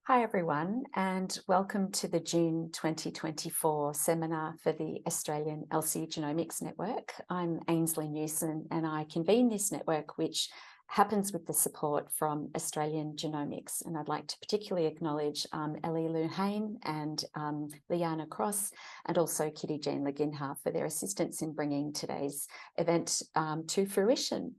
Hi everyone, and welcome to the June 2024 seminar for the Australian ELSI Genomics Network. I'm Ainsley Newson and I convene this network, which happens with the support from Australian Genomics. And I'd like to particularly acknowledge Ellie Luhane and Liana Cross, and also Kitty Jean Laginha for their assistance in bringing today's event to fruition.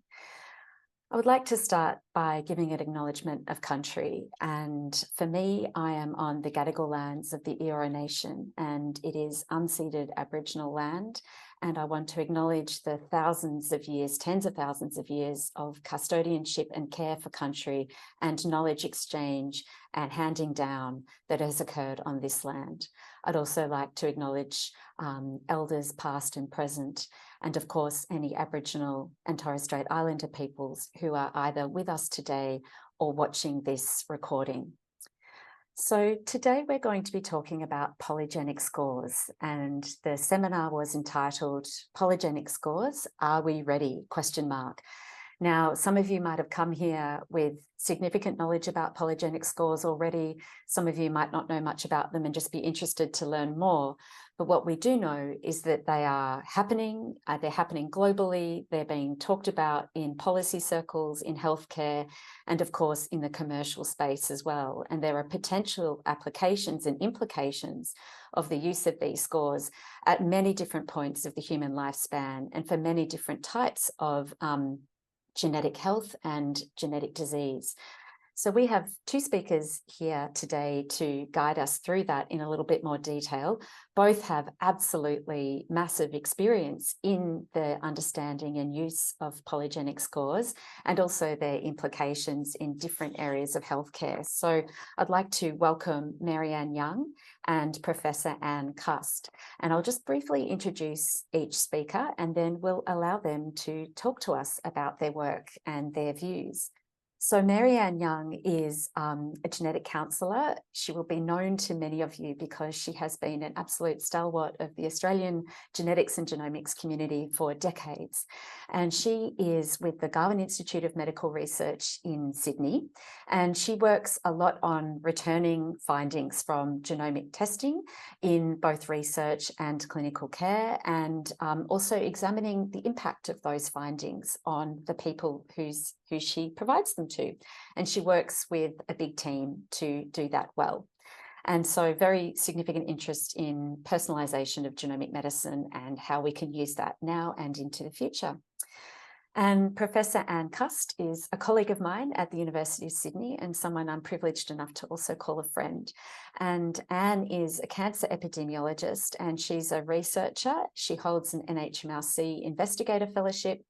I would like to start by giving an acknowledgement of country, and for me, I am on the Gadigal lands of the Eora Nation, and it is unceded Aboriginal land, and I want to acknowledge the thousands of years, tens of thousands of years of custodianship and care for country and knowledge exchange and handing down that has occurred on this land. I'd also like to acknowledge elders past and present, and of course, any Aboriginal and Torres Strait Islander peoples who are either with us today or watching this recording. So today we're going to be talking about polygenic scores, and the seminar was entitled Polygenic Scores, Are We Ready? ? Now, some of you might have come here with significant knowledge about polygenic scores already. Some of you might not know much about them and just be interested to learn more. But what we do know is that they are happening, they're happening globally, they're being talked about in policy circles, in healthcare, and of course in the commercial space as well. And there are potential applications and implications of the use of these scores at many different points of the human lifespan and for many different types of genetic health and genetic disease. So we have two speakers here today to guide us through that in a little bit more detail. Both have absolutely massive experience in the understanding and use of polygenic scores and also their implications in different areas of healthcare. So I'd like to welcome Marianne Young and Professor Cust. And I'll just briefly introduce each speaker and then we'll allow them to talk to us about their work and their views. So Marianne Young is a genetic counsellor. She will be known to many of you because she has been an absolute stalwart of the Australian genetics and genomics community for decades. And she is with the Garvan Institute of Medical Research in Sydney. And she works a lot on returning findings from genomic testing in both research and clinical care, and also examining the impact of those findings on the people who she provides them to. And she works with a big team to do that well. And so very significant interest in personalisation of genomic medicine and how we can use that now and into the future. And Professor Cust is a colleague of mine at the University of Sydney and someone I'm privileged enough to also call a friend. And Anne is a cancer epidemiologist and she's a researcher. She holds an NHMRC investigator fellowship,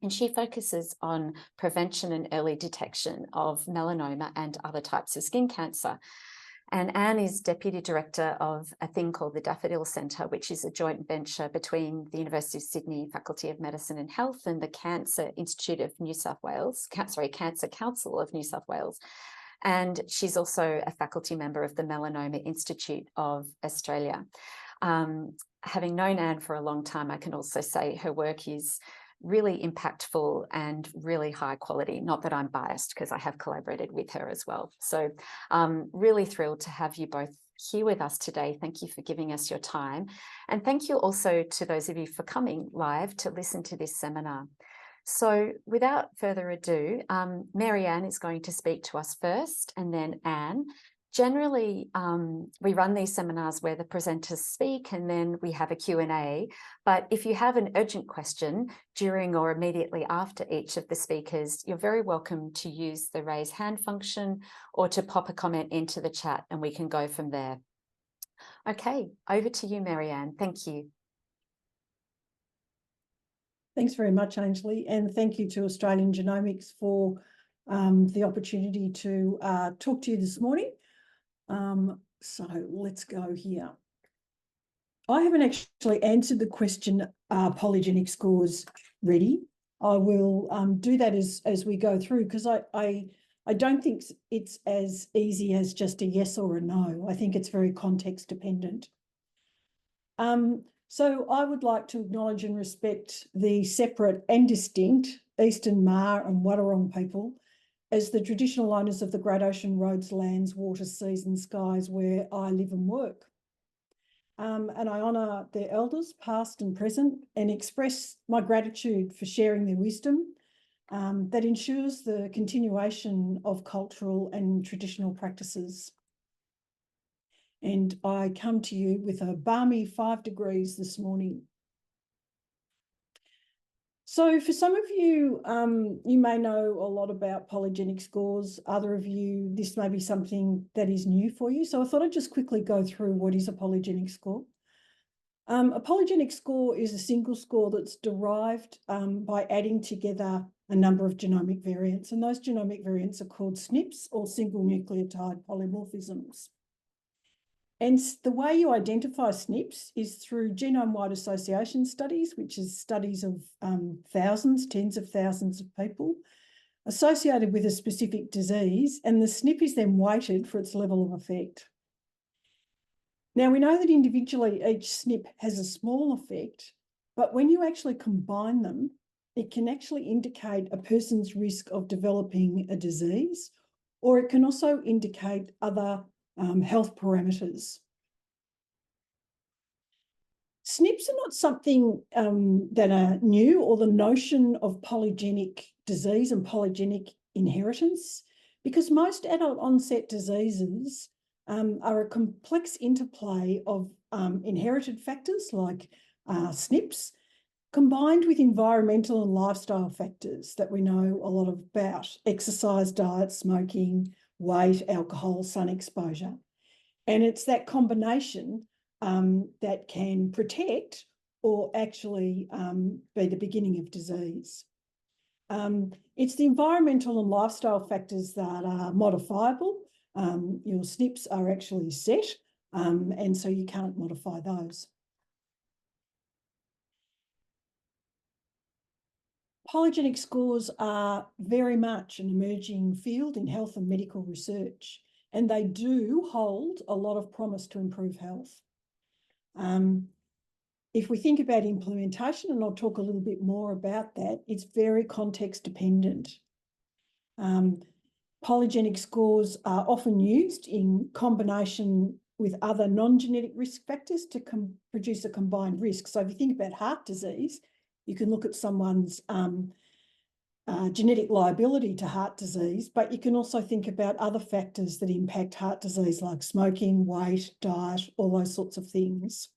and she focuses on prevention and early detection of melanoma and other types of skin cancer. And Anne is Deputy Director of a thing called the Daffodil Centre, which is a joint venture between the University of Sydney Faculty of Medicine and Health and the Cancer Institute of New South Wales, Cancer Council of New South Wales. And she's also a faculty member of the Melanoma Institute of Australia. Having known Anne for a long time, I can also say her work is really impactful and really high quality. Not that I'm biased because I have collaborated with her as well. So really thrilled to have you both here with us today. Thank you for giving us your time. And thank you also to those of you for coming live to listen to this seminar. So without further ado, Marianne is going to speak to us first and then Anne. Generally, we run these seminars where the presenters speak and then we have a Q&A. But if you have an urgent question during or immediately after each of the speakers, you're very welcome to use the raise hand function or to pop a comment into the chat and we can go from there. Okay, over to you, Marianne. Thank you. Thanks very much, Ainsley, and thank you to Australian Genomics for the opportunity to talk to you this morning. So let's go here. I haven't actually answered the question, are polygenic scores ready? I will do that as we go through because I don't think it's as easy as just a yes or a no. I think it's very context dependent. So I would like to acknowledge and respect the separate and distinct Eastern Maar and Wadawurrung people as the traditional owners of the great ocean roads, lands, waters, seas and skies where I live and work. And I honour their elders, past and present, and express my gratitude for sharing their wisdom that ensures the continuation of cultural and traditional practices. And I come to you with a balmy 5 degrees this morning. So for some of you, you may know a lot about polygenic scores. Other of you, this may be something that is new for you. So I thought I'd just quickly go through what is a polygenic score. A polygenic score is a single score that's derived by adding together a number of genomic variants. And those genomic variants are called SNPs, or single nucleotide polymorphisms. And the way you identify SNPs is through genome-wide association studies, which is studies of thousands, tens of thousands of people associated with a specific disease, and the SNP is then weighted for its level of effect. Now, we know that individually each SNP has a small effect, but when you actually combine them, it can actually indicate a person's risk of developing a disease, or it can also indicate other health parameters. SNPs are not something that are new, or the notion of polygenic disease and polygenic inheritance, because most adult onset diseases are a complex interplay of inherited factors like SNPs, combined with environmental and lifestyle factors that we know a lot about: exercise, diet, smoking, weight, alcohol, sun exposure. And it's that combination that can protect or actually be the beginning of disease. It's the environmental and lifestyle factors that are modifiable. Your SNPs are actually set, and so you can't modify those. Polygenic scores are very much an emerging field in health and medical research, and they do hold a lot of promise to improve health. If we think about implementation, and I'll talk a little bit more about that, it's very context dependent. Polygenic scores are often used in combination with other non-genetic risk factors to produce a combined risk. So if you think about heart disease, you can look at someone's genetic liability to heart disease, but you can also think about other factors that impact heart disease, like smoking, weight, diet, all those sorts of things.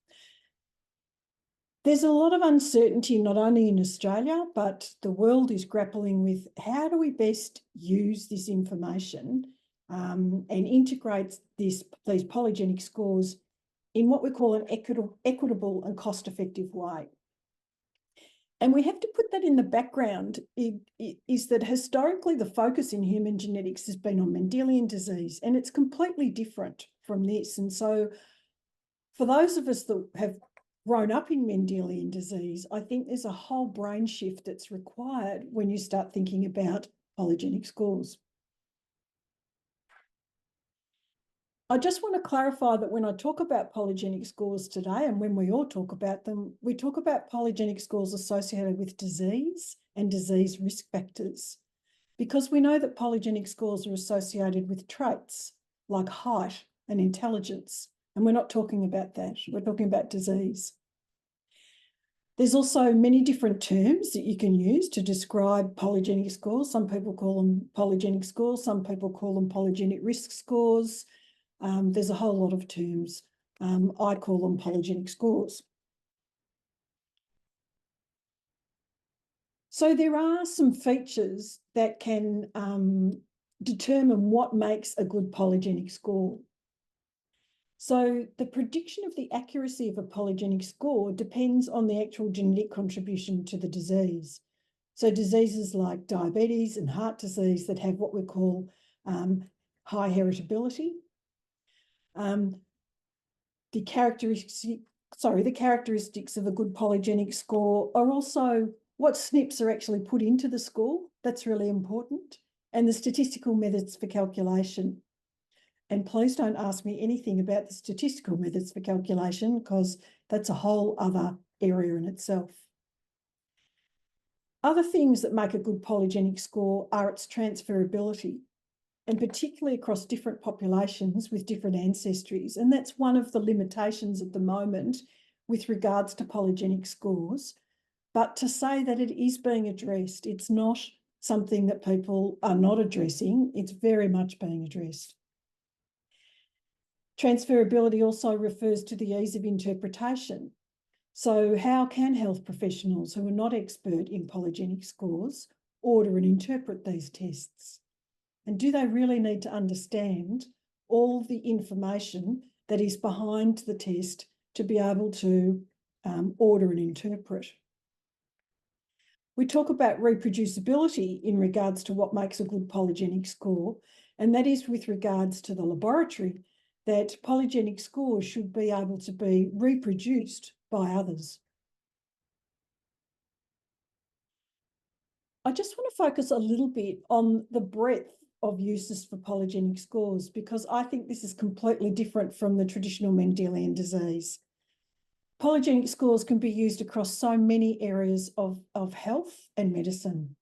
There's a lot of uncertainty, not only in Australia, but the world is grappling with how do we best use this information and integrate these polygenic scores in what we call an equitable and cost-effective way. And we have to put that in the background, is that historically the focus in human genetics has been on Mendelian disease, and it's completely different from this. And so for those of us that have grown up in Mendelian disease, I think there's a whole brain shift that's required when you start thinking about polygenic scores. I just want to clarify that when I talk about polygenic scores today, and when we all talk about them, we talk about polygenic scores associated with disease and disease risk factors, because we know that polygenic scores are associated with traits like height and intelligence, and we're not talking about that. We're talking about disease. There's also many different terms that you can use to describe polygenic scores. Some people call them polygenic scores, some people call them polygenic risk scores. There's a whole lot of terms. I call them polygenic scores. So there are some features that can determine what makes a good polygenic score. So the prediction of the accuracy of a polygenic score depends on the actual genetic contribution to the disease. So diseases like diabetes and heart disease that have what we call high heritability. The characteristics of a good polygenic score are also what SNPs are actually put into the score. That's really important. And the statistical methods for calculation. And please don't ask me anything about the statistical methods for calculation, because that's a whole other area in itself. Other things that make a good polygenic score are its transferability, and particularly across different populations with different ancestries. And that's one of the limitations at the moment with regards to polygenic scores. But to say that it is being addressed, it's not something that people are not addressing, it's very much being addressed. Transferability also refers to the ease of interpretation. So how can health professionals who are not expert in polygenic scores order and interpret these tests? And do they really need to understand all the information that is behind the test to be able to order and interpret? We talk about reproducibility in regards to what makes a good polygenic score, and that is with regards to the laboratory, that polygenic scores should be able to be reproduced by others. I just want to focus a little bit on the breadth of uses for polygenic scores, because I think this is completely different from the traditional Mendelian disease. Polygenic scores can be used across so many areas of health and medicine.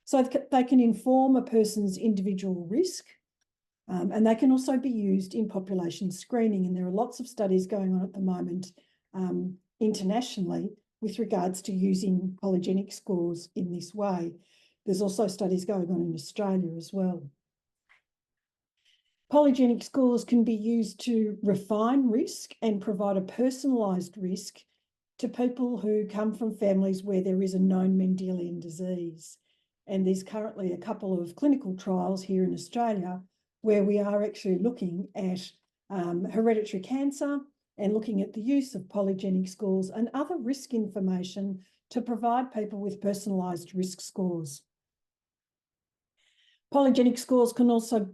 So they can inform a person's individual risk, and they can also be used in population screening. And there are lots of studies going on at the moment internationally with regards to using polygenic scores in this way. There's also studies going on in Australia as well. Polygenic scores can be used to refine risk and provide a personalised risk to people who come from families where there is a known Mendelian disease. And there's currently a couple of clinical trials here in Australia where we are actually looking at hereditary cancer and looking at the use of polygenic scores and other risk information to provide people with personalised risk scores. Polygenic scores can also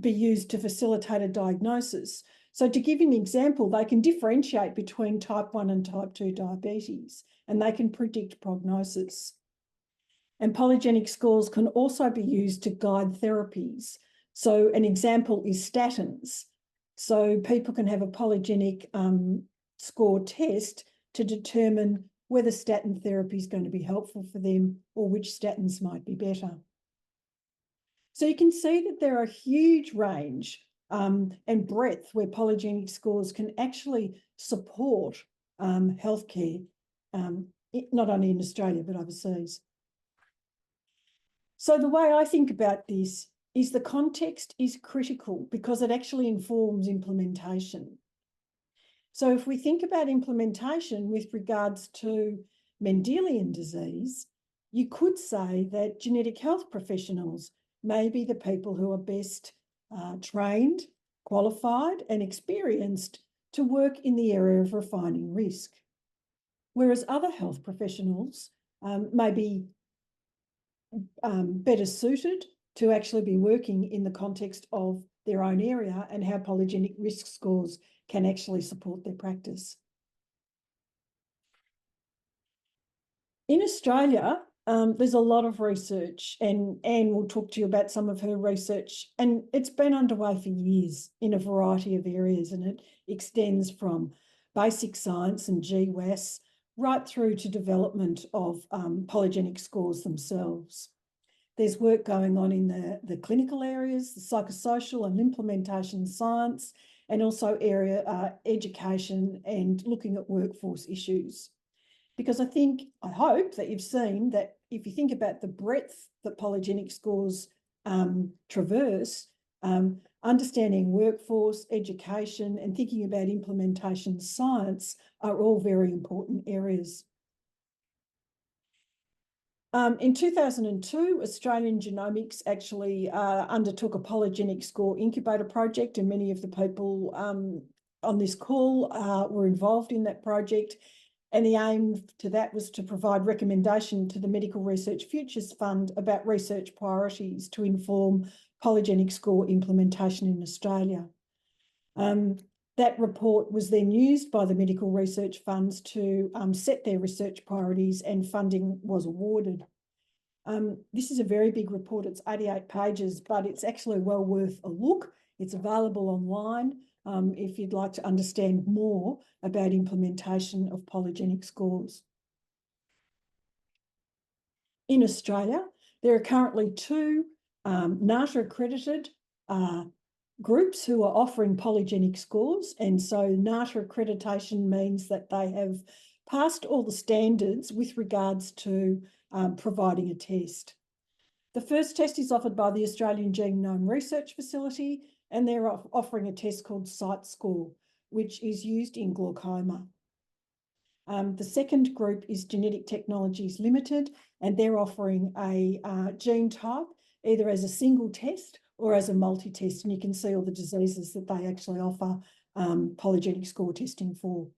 be used to facilitate a diagnosis. So to give you an example, they can differentiate between type 1 and type 2 diabetes, and they can predict prognosis. And polygenic scores can also be used to guide therapies. So an example is statins. So people can have a polygenic score test to determine whether statin therapy is going to be helpful for them or which statins might be better. So you can see that there are a huge range and breadth where polygenic scores can actually support healthcare, not only in Australia, but overseas. So the way I think about this is the context is critical because it actually informs implementation. So if we think about implementation with regards to Mendelian disease, you could say that genetic health professionals may be the people who are best trained, qualified and experienced to work in the area of refining risk. Whereas other health professionals may be better suited to actually be working in the context of their own area and how polygenic risk scores can actually support their practice. In Australia, there's a lot of research, and Anne will talk to you about some of her research, and it's been underway for years in a variety of areas, and it extends from basic science and GWAS right through to development of polygenic scores themselves. There's work going on in the clinical areas, the psychosocial and implementation science, and also area education and looking at workforce issues. Because I hope that you've seen that if you think about the breadth that polygenic scores traverse, understanding workforce, education, and thinking about implementation science are all very important areas. In 2002, Australian Genomics actually undertook a polygenic score incubator project, and many of the people on this call were involved in that project. And the aim to that was to provide recommendation to the Medical Research Futures Fund about research priorities to inform polygenic score implementation in Australia. That report was then used by the medical research funds to set their research priorities, and funding was awarded. This is a very big report. It's 88 pages, but it's actually well worth a look. It's available online if you'd like to understand more about implementation of polygenic scores. in Australia. There are currently two NATA accredited groups who are offering polygenic scores. And so NATA accreditation means that they have passed all the standards with regards to providing a test. The first test is offered by the Australian Genome Research Facility, and they're offering a test called CiteScore, which is used in glaucoma. The second group is Genetic Technologies Limited, and they're offering a gene type either as a single test or as a multi-test, and you can see all the diseases that they actually offer polygenic score testing for.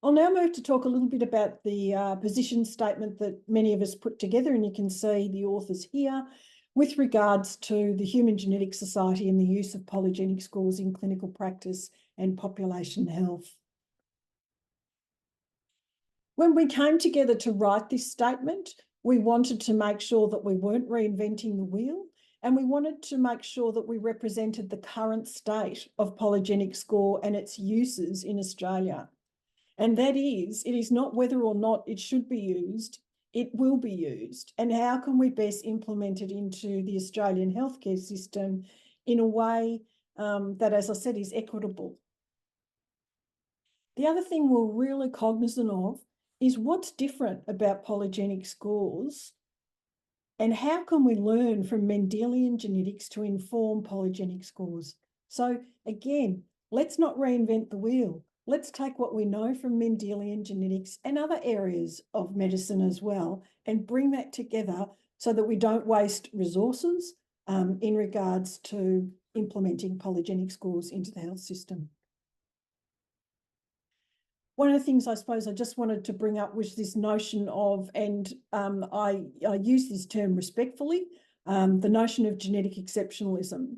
I'll now move to talk a little bit about the position statement that many of us put together, and you can see the authors here with regards to the Human Genetics Society and the use of polygenic scores in clinical practice and population health. When we came together to write this statement, we wanted to make sure that we weren't reinventing the wheel, and we wanted to make sure that we represented the current state of polygenic score and its uses in Australia. And that is, it is not whether or not it should be used, it will be used. And how can we best implement it into the Australian healthcare system in a way that, as I said, is equitable? The other thing we're really cognizant of is what's different about polygenic scores and how can we learn from Mendelian genetics to inform polygenic scores. So again, let's not reinvent the wheel. Let's take what we know from Mendelian genetics and other areas of medicine as well and bring that together so that we don't waste resources in regards to implementing polygenic scores into the health system. One of the things I suppose I just wanted to bring up was this notion of, and I use this term respectfully, the notion of genetic exceptionalism.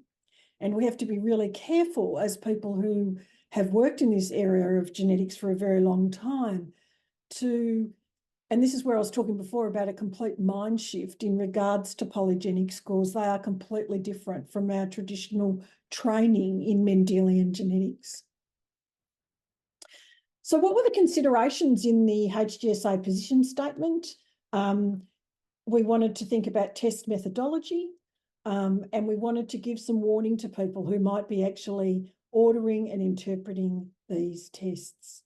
And we have to be really careful as people who have worked in this area of genetics for a very long time and this is where I was talking before about a complete mind shift in regards to polygenic scores. They are completely different from our traditional training in Mendelian genetics. So what were the considerations in the HGSA position statement? We wanted to think about test methodology, and we wanted to give some warning to people who might be actually ordering and interpreting these tests.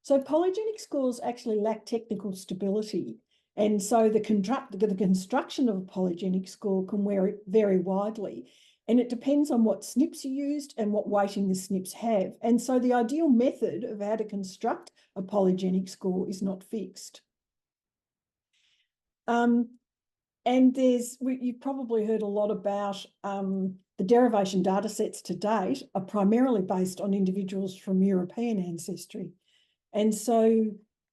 So polygenic scores actually lack technical stability, and so the construction of a polygenic score can vary widely. And it depends on what SNPs are used and what weighting the SNPs have. And so the ideal method of how to construct a polygenic score is not fixed. And you've probably heard a lot about the derivation data sets to date are primarily based on individuals from European ancestry. And so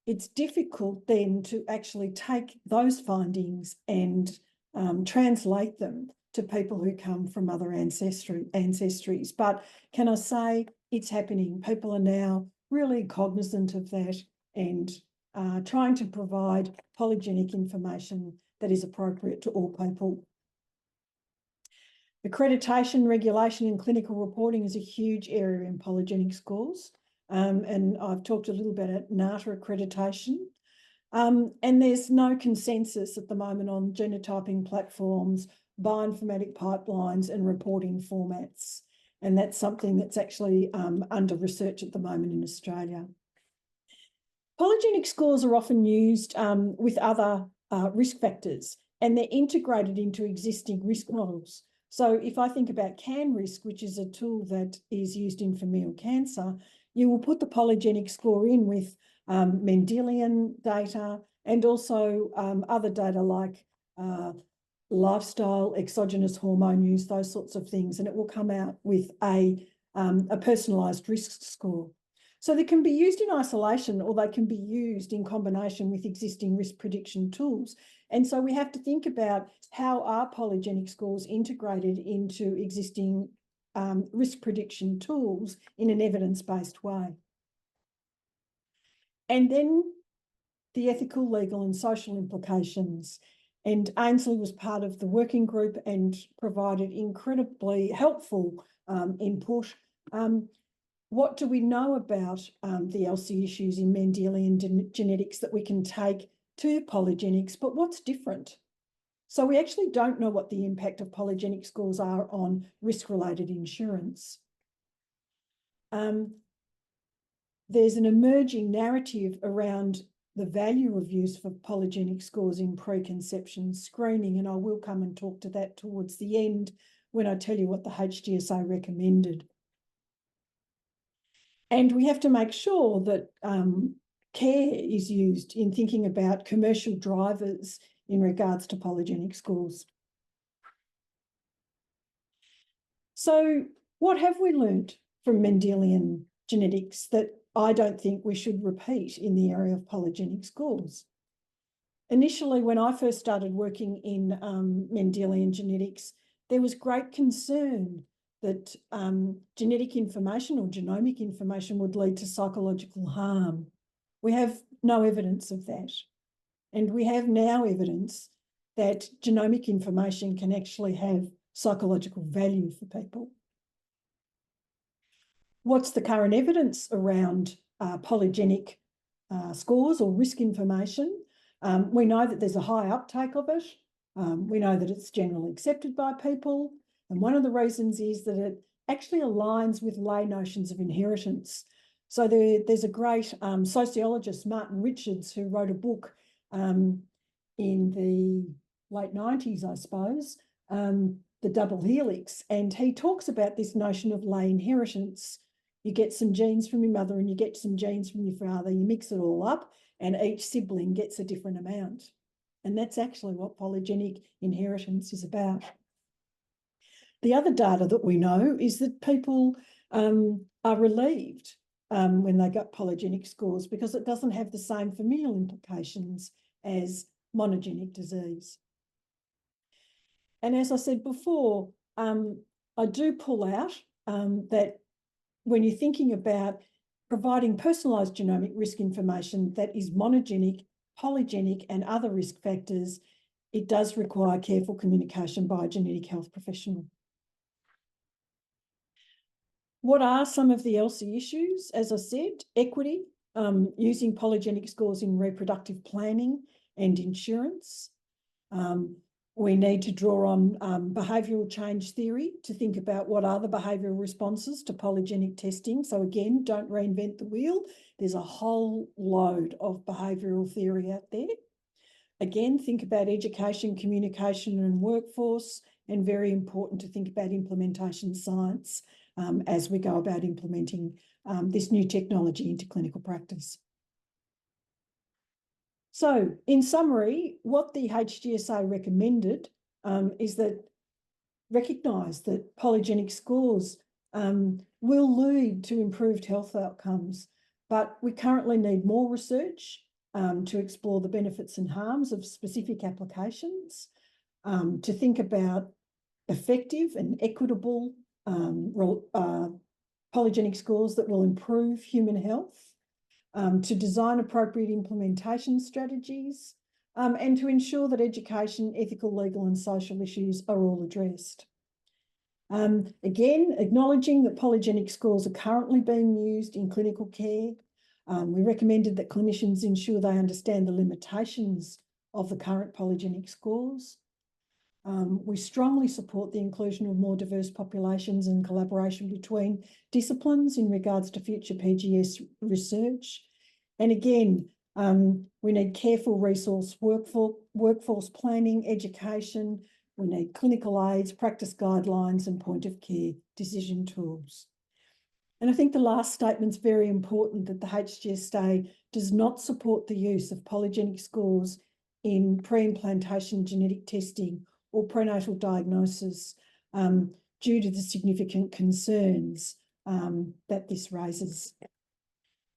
it's difficult then to actually take those findings and translate them to people who come from other ancestries. But can I say it's happening? People are now really cognizant of that and trying to provide polygenic information that is appropriate to all people. Accreditation, regulation and clinical reporting is a huge area in polygenic scores. And I've talked a little bit about NATA accreditation. And there's no consensus at the moment on genotyping platforms, bioinformatic pipelines and reporting formats. And that's something that's actually under research at the moment in Australia. Polygenic scores are often used with other risk factors, and they're integrated into existing risk models. So if I think about CanRisk, which is a tool that is used in familial cancer, you will put the polygenic score in with Mendelian data and also other data like lifestyle, exogenous hormone use, those sorts of things, and it will come out with a personalised risk score. So they can be used in isolation or they can be used in combination with existing risk prediction tools. And so we have to think about how are polygenic scores integrated into existing risk prediction tools in an evidence-based way. And then the ethical, legal and social implications. And Ainsley was part of the working group and provided incredibly helpful input. What do we know about the ELSI issues in Mendelian genetics that we can take to polygenics, but what's different? So we actually don't know what the impact of polygenic scores are on risk-related insurance. There's an emerging narrative around the value of use for polygenic scores in preconception screening, and I will come and talk to that towards the end when I tell you what the HGSA recommended. And we have to make sure that care is used in thinking about commercial drivers in regards to polygenic scores. So what have we learned from Mendelian genetics that I don't think we should repeat in the area of polygenic scores? Initially, when I first started working in Mendelian genetics, there was great concern that genetic information or genomic information would lead to psychological harm. We have no evidence of that. And we have now evidence that genomic information can actually have psychological value for people. What's the current evidence around polygenic scores or risk information? We know that there's a high uptake of it. We know that it's generally accepted by people. And one of the reasons is that it actually aligns with lay notions of inheritance. So there's a great sociologist, Martin Richards, who wrote a book in the late 90s, I suppose, The Double Helix. And he talks about this notion of lay inheritance. You get some genes from your mother and you get some genes from your father, you mix it all up, and each sibling gets a different amount. And that's actually what polygenic inheritance is about. The other data that we know is that people are relieved when they got polygenic scores because it doesn't have the same familial implications as monogenic disease. And as I said before, I do pull out that when you're thinking about providing personalised genomic risk information that is monogenic, polygenic and other risk factors, it does require careful communication by a genetic health professional. What are some of the ELSI issues? As I said, equity, using polygenic scores in reproductive planning and insurance. We need to draw on behavioural change theory to think about what are the behavioural responses to polygenic testing. So again, don't reinvent the wheel. There's a whole load of behavioural theory out there. Again, think about education, communication and workforce, and very important to think about implementation science as we go about implementing this new technology into clinical practice. So in summary, what the HGSA recommended is that recognise that polygenic scores will lead to improved health outcomes, but we currently need more research to explore the benefits and harms of specific applications, to think about effective and equitable polygenic scores that will improve human health, to design appropriate implementation strategies, and to ensure that education, ethical, legal and social issues are all addressed. Again, acknowledging that polygenic scores are currently being used in clinical care, we recommended that clinicians ensure they understand the limitations of the current polygenic scores. We strongly support the inclusion of more diverse populations and collaboration between disciplines in regards to future PGS research. And again, we need careful resource workforce planning, education. We need clinical aids, practice guidelines and point of care decision tools. And I think the last statement's very important, that the HGSA does not support the use of polygenic scores in pre-implantation genetic testing or prenatal diagnosis due to the significant concerns that this raises.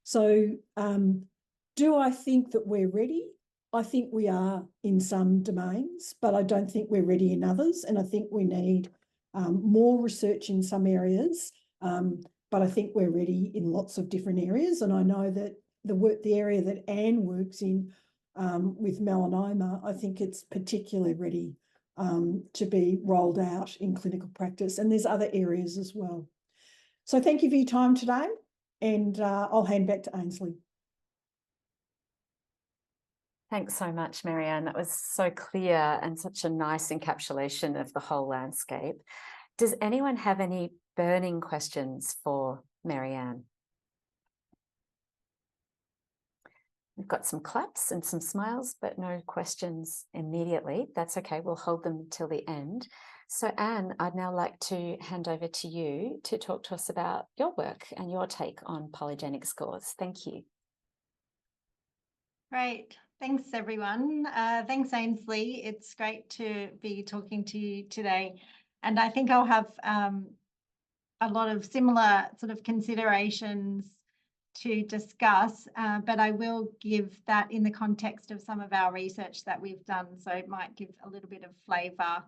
So do I think that we're ready? I think we are in some domains, but I don't think we're ready in others. And I think we need more research in some areas, but I think we're ready in lots of different areas. And I know that the area that Anne works in with melanoma, I think it's particularly ready to be rolled out in clinical practice. And there's other areas as well. So thank you for your time today, and I'll hand back to Ainsley. Thanks so much, Marianne. That was so clear and such a nice encapsulation of the whole landscape. Does anyone have any burning questions for Marianne? We've got some claps and some smiles, but no questions immediately. That's okay. We'll hold them till the end. So Anne, I'd now like to hand over to you to talk to us about your work and your take on polygenic scores. Thank you. Great. Thanks, everyone. Thanks, Ainsley. It's great to be talking to you today. And I think I'll have a lot of similar sort of considerations to discuss, but I will give that in the context of some of our research that we've done. So it might give a little bit of flavour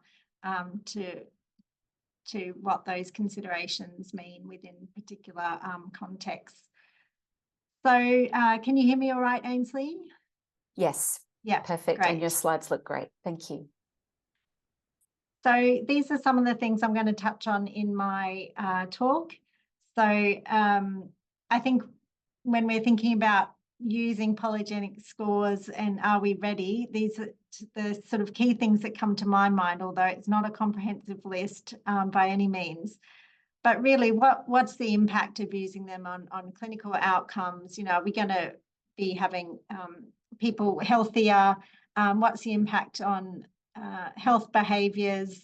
to what those considerations mean within particular contexts. So can you hear me all right, Ainsley? Yes. Yeah. Perfect. Great. And your slides look great. Thank you. So these are some of the things I'm going to touch on in my talk. So I think when we're thinking about using polygenic scores and are we ready, these are the sort of key things that come to my mind, although it's not a comprehensive list by any means. But really, what's the impact of using them on clinical outcomes? You know, are we going to be having people healthier? What's the impact on health behaviours?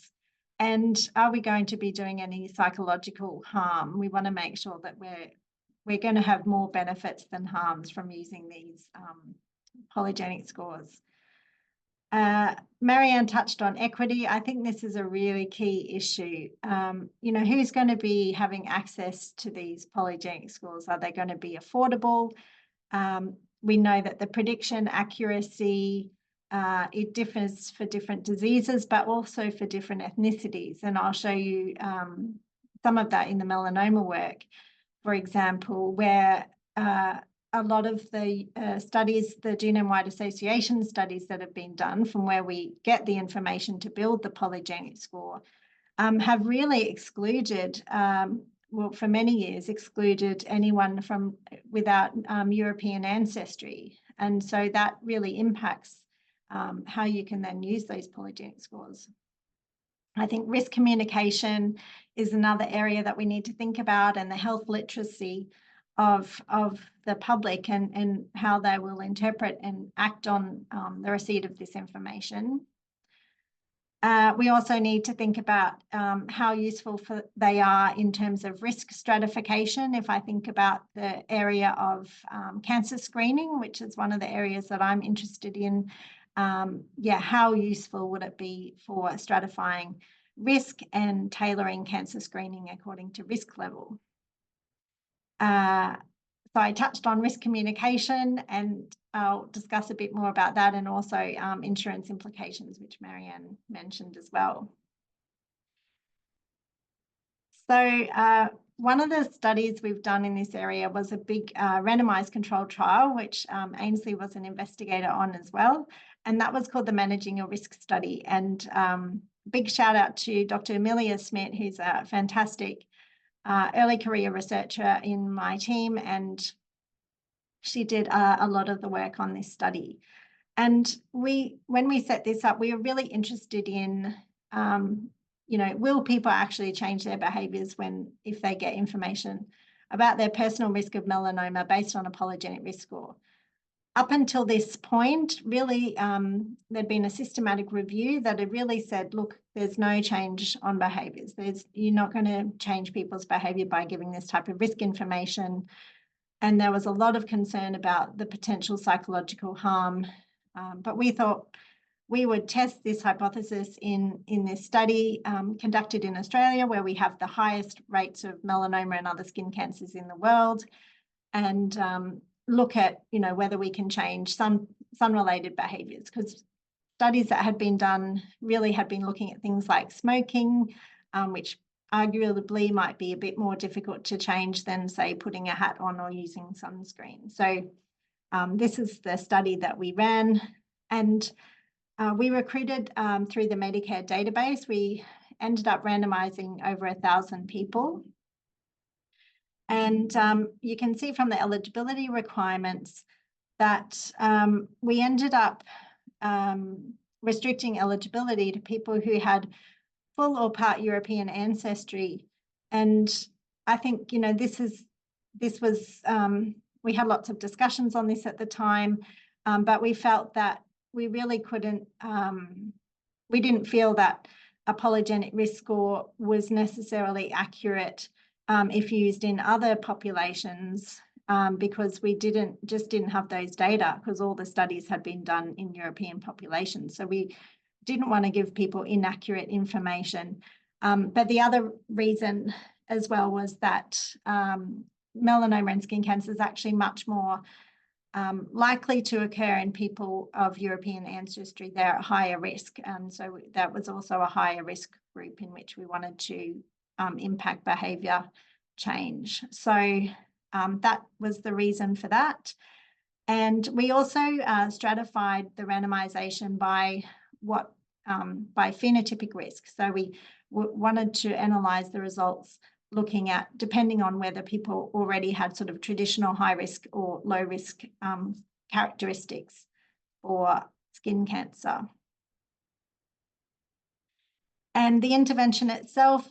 And are we going to be doing any psychological harm? We want to make sure that we're going to have more benefits than harms from using these polygenic scores. Marianne touched on equity. I think this is a really key issue. You know, who's going to be having access to these polygenic scores? Are they going to be affordable? We know that the prediction accuracy, it differs for different diseases, but also for different ethnicities. And I'll show you some of that in the melanoma work, for example, where a lot of the studies, the genome-wide association studies that have been done from where we get the information to build the polygenic score, have really excluded, well, for many years, excluded anyone from without European ancestry. And so that really impacts how you can then use those polygenic scores. I think risk communication is another area that we need to think about, and the health literacy of the public and how they will interpret and act on the receipt of this information. We also need to think about how useful they are in terms of risk stratification. If I think about the area of cancer screening, which is one of the areas that I'm interested in, how useful would it be for stratifying risk and tailoring cancer screening according to risk level? So I touched on risk communication, and I'll discuss a bit more about that, and also insurance implications, which Marianne mentioned as well. So one of the studies we've done in this area was a big randomized controlled trial, which Ainsley was an investigator on as well. And that was called the Managing a Risk Study. And big shout out to Dr. Amelia Smith, who's a fantastic early career researcher in my team, and she did a lot of the work on this study. And when we set this up, we were really interested in, you know, will people actually change their behaviours if they get information about their personal risk of melanoma based on a polygenic risk score? Up until this point, really, there'd been a systematic review that had really said, look, there's no change on behaviours. You're not going to change people's behaviour by giving this type of risk information. And there was a lot of concern about the potential psychological harm. But we thought we would test this hypothesis in this study conducted in Australia, where we have the highest rates of melanoma and other skin cancers in the world, and look at, you know, whether we can change sun-related behaviours, because studies that had been done really had been looking at things like smoking, which arguably might be a bit more difficult to change than, say, putting a hat on or using sunscreen. So this is the study that we ran, and we recruited through the Medicare database. We ended up randomising over 1,000 people. And you can see from the eligibility requirements that we ended up restricting eligibility to people who had full or part European ancestry. And I think, you know, this was, we had lots of discussions on this at the time, but we felt that we really couldn't, we didn't feel that a polygenic risk score was necessarily accurate if used in other populations, because we didn't have those data, because all the studies had been done in European populations. So we didn't want to give people inaccurate information. But the other reason as well was that melanoma and skin cancer is actually much more likely to occur in people of European ancestry. They're at higher risk. And so that was also a higher risk group in which we wanted to impact behaviour change. So that was the reason for that. And we also stratified the randomisation by by phenotypic risk. So we wanted to analyse the results looking at, depending on whether people already had sort of traditional high risk or low risk characteristics for skin cancer. And the intervention itself,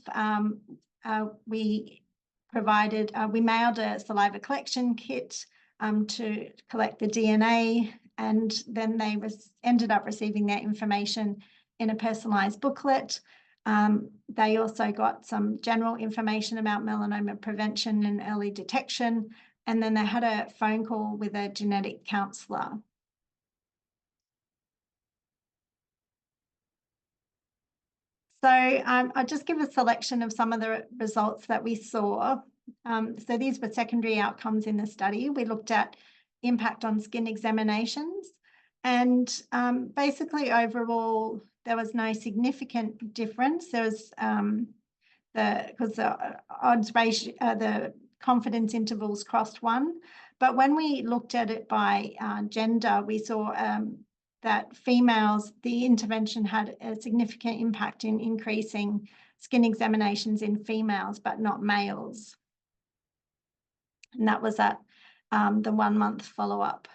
we mailed a saliva collection kit to collect the DNA, and then they ended up receiving their information in a personalised booklet. They also got some general information about melanoma prevention and early detection, and then they had a phone call with a genetic counsellor. So I'll just give a selection of some of the results that we saw. So these were secondary outcomes in the study. We looked at impact on skin examinations, and basically overall there was no significant difference. There was because the odds ratio, the confidence intervals crossed 1, but when we looked at it by gender, we saw that females, the intervention had a significant impact in increasing skin examinations in females, but not males. And that was at the 1-month follow-up.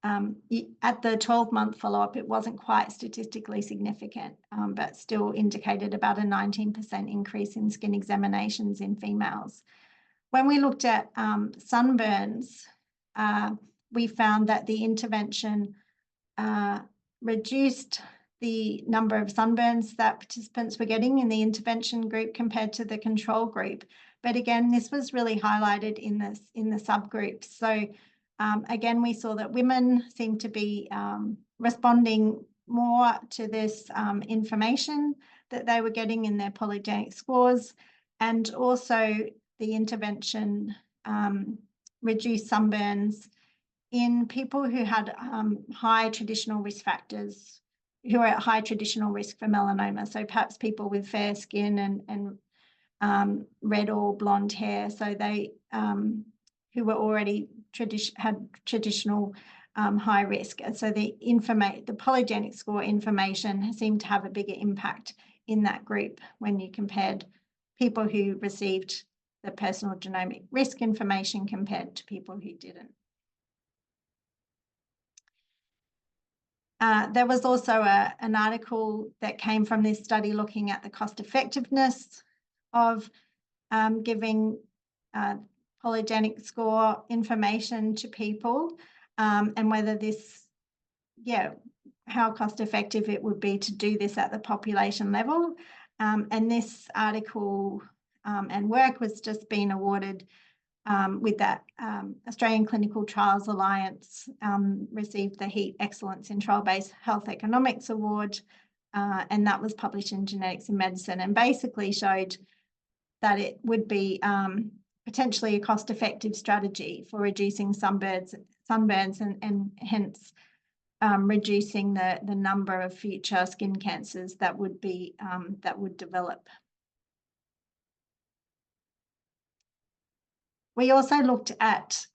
At the 12-month follow-up, it wasn't quite statistically significant, but still indicated about a 19% increase in skin examinations in females. When we looked at sunburns, we found that the intervention reduced the number of sunburns that participants were getting in the intervention group compared to the control group. But again, this was really highlighted in the subgroups. So again, we saw that women seemed to be responding more to this information that they were getting in their polygenic scores, and also the intervention reduced sunburns in people who had high traditional risk factors, who are at high traditional risk for melanoma. So perhaps people with fair skin and red or blonde hair. So they who were already had traditional high risk. And so the polygenic score information seemed to have a bigger impact in that group when you compared people who received the personal genomic risk information compared to people who didn't. There was also an article that came from this study looking at the cost effectiveness of giving polygenic score information to people, and whether this, how cost effective it would be to do this at the population level. And this article and work was just being awarded with that Australian Clinical Trials Alliance, received the HEAT Excellence in Trial-Based Health Economics Award, and that was published in Genetics in Medicine, and basically showed that it would be potentially a cost-effective strategy for reducing sunburns and hence reducing the number of future skin cancers that would be that would develop. We also looked at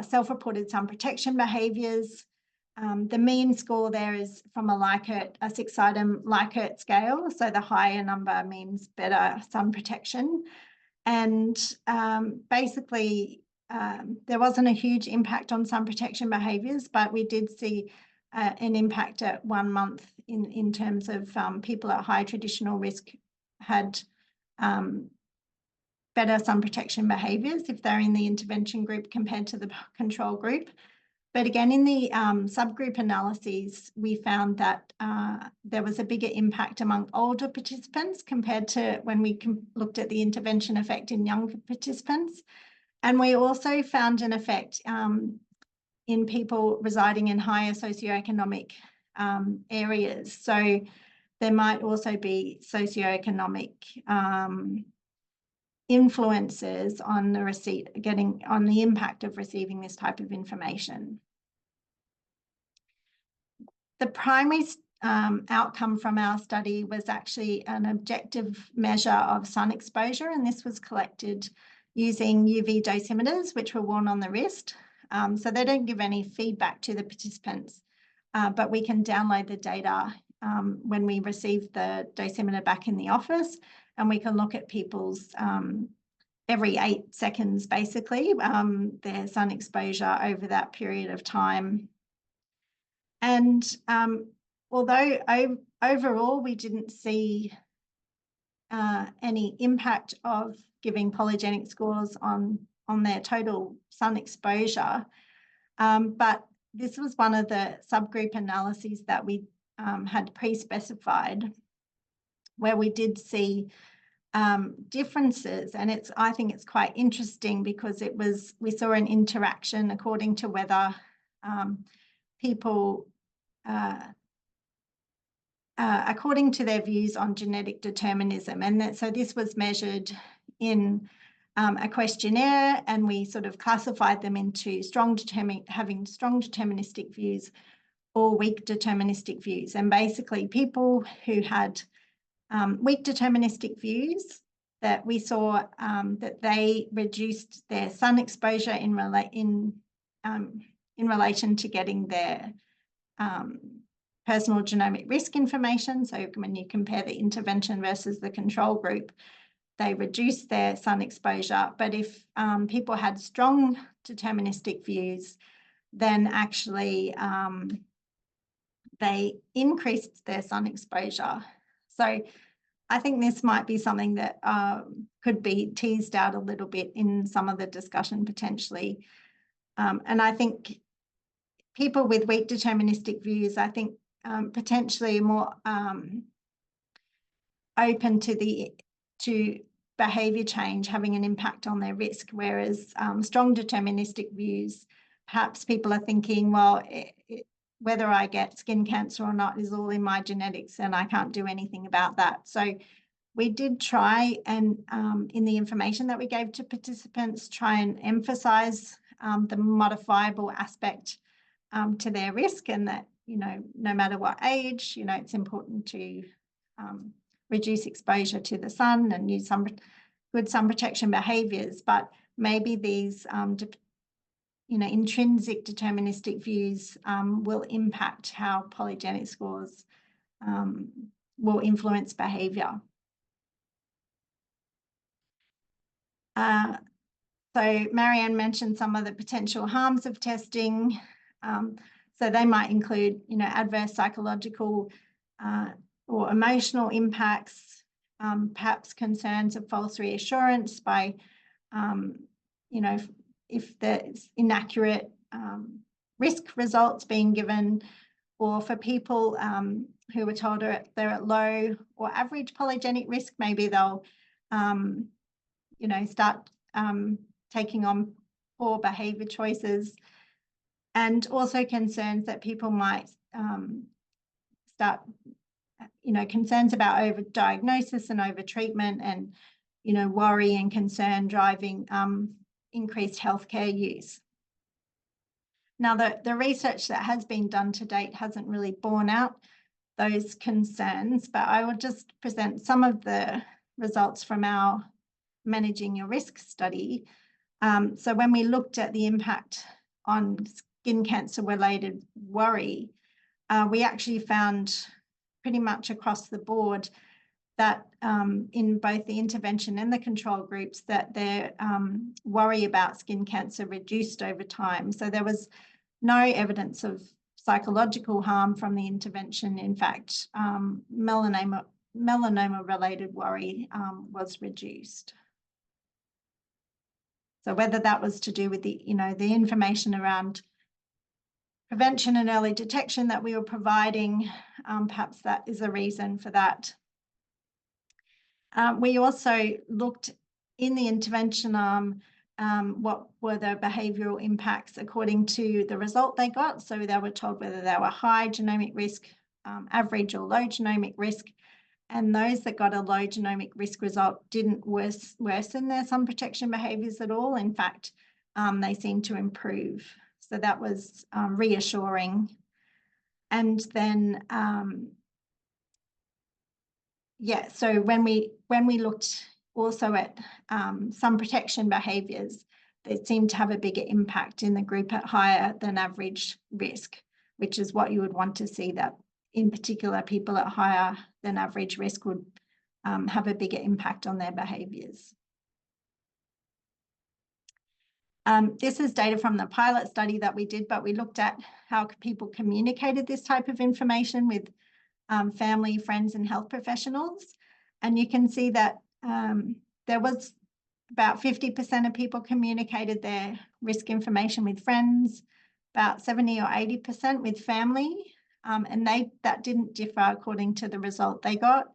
self-reported sun protection behaviours. The mean score there is from a 6-item Likert scale. So the higher number means better sun protection. And basically there wasn't a huge impact on sun protection behaviours, but we did see an impact at 1 month in terms of people at high traditional risk had better sun protection behaviours if they're in the intervention group compared to the control group. But again, in the subgroup analyses, we found that there was a bigger impact among older participants compared to when we looked at the intervention effect in younger participants. And we also found an effect in people residing in higher socioeconomic areas. So there might also be socioeconomic influences on the on the impact of receiving this type of information. The primary outcome from our study was actually an objective measure of sun exposure, and this was collected using UV dosimeters, which were worn on the wrist. So they don't give any feedback to the participants, but we can download the data when we receive the dosimeter back in the office, and we can look at people's every 8 seconds, basically, their sun exposure over that period of time. And although overall we didn't see any impact of giving polygenic scores on their total sun exposure, but this was one of the subgroup analyses that we had pre-specified, where we did see differences, and I think it's quite interesting because we saw an interaction according to whether people according to their views on genetic determinism. And so this was measured in a questionnaire, and we sort of classified them into having strong deterministic views or weak deterministic views. And basically people who had weak deterministic views, that we saw that they reduced their sun exposure in relation to getting their personal genomic risk information. So when you compare the intervention versus the control group, they reduced their sun exposure. But if people had strong deterministic views, then actually they increased their sun exposure. So I think this might be something that could be teased out a little bit in some of the discussion potentially. And I think people with weak deterministic views, I think potentially more open to behaviour change having an impact on their risk, whereas strong deterministic views, perhaps people are thinking, well, whether I get skin cancer or not is all in my genetics and I can't do anything about that. So we did try and in the information that we gave to participants, try and emphasise the modifiable aspect to their risk, and that, no matter what age, it's important to reduce exposure to the sun and use some good sun protection behaviours. But maybe these intrinsic deterministic views will impact how polygenic scores will influence behaviour. So Marianne mentioned some of the potential harms of testing. So they might include, adverse psychological or emotional impacts, perhaps concerns of false reassurance by, if there's inaccurate risk results being given, or for people who were told they're at low or average polygenic risk, maybe they'll, start taking on poor behaviour choices, and also concerns that people might start, concerns about overdiagnosis and overtreatment, and, worry and concern driving increased healthcare use. Now, the research that has been done to date hasn't really borne out those concerns, but I will just present some of the results from our Managing Your Risk study. So when we looked at the impact on skin cancer related worry, we actually found pretty much across the board that in both the intervention and the control groups, that their worry about skin cancer reduced over time. So there was no evidence of psychological harm from the intervention. In fact, melanoma-related worry was reduced. So whether that was to do with the information around prevention and early detection that we were providing, perhaps that is a reason for that. We also looked in the intervention arm, what were the behavioural impacts according to the result they got. So they were told whether they were high genomic risk, average or low genomic risk. And those that got a low genomic risk result didn't worsen their sun protection behaviours at all. In fact, they seemed to improve. So that was reassuring. And then, so when we looked also at sun protection behaviours, they seemed to have a bigger impact in the group at higher than average risk, which is what you would want to see, that in particular people at higher than average risk would have a bigger impact on their behaviours. This is data from the pilot study that we did, but we looked at how people communicated this type of information with family, friends and health professionals. And you can see that there was about 50% of people communicated their risk information with friends, about 70 or 80% with family, and that didn't differ according to the result they got,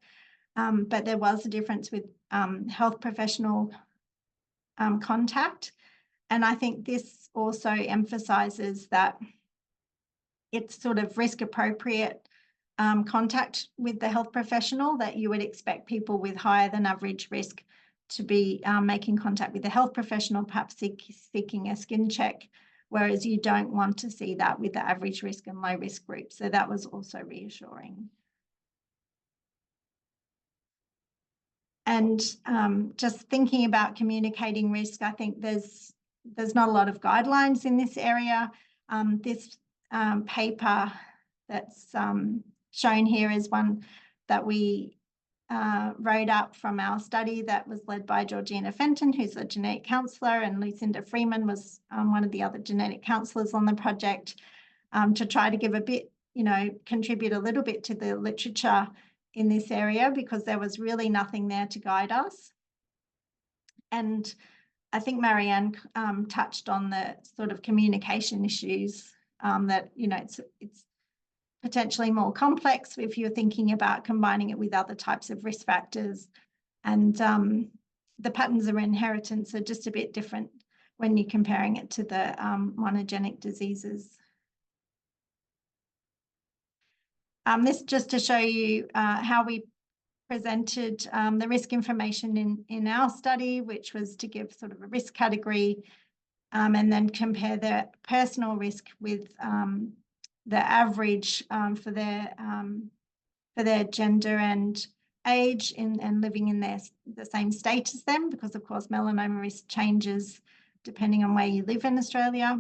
but there was a difference with health professional contact. And I think this also emphasises that it's sort of risk appropriate contact with the health professional, that you would expect people with higher than average risk to be making contact with the health professional, perhaps seeking a skin check, whereas you don't want to see that with the average risk and low risk groups. So that was also reassuring. And just thinking about communicating risk, I think there's not a lot of guidelines in this area. This paper that's shown here is one that we wrote up from our study that was led by Georgina Fenton, who's a genetic counsellor, and Lucinda Freeman was one of the other genetic counsellors on the project, to try to give a bit, contribute a little bit to the literature in this area, because there was really nothing there to guide us. And I think Marianne touched on the sort of communication issues, that, it's potentially more complex if you're thinking about combining it with other types of risk factors. And the patterns of inheritance are just a bit different when you're comparing it to the monogenic diseases. This just to show you how we presented the risk information in our study, which was to give sort of a risk category and then compare the personal risk with the average for their gender and age and living in the same state as them, because of course melanoma risk changes depending on where you live in Australia.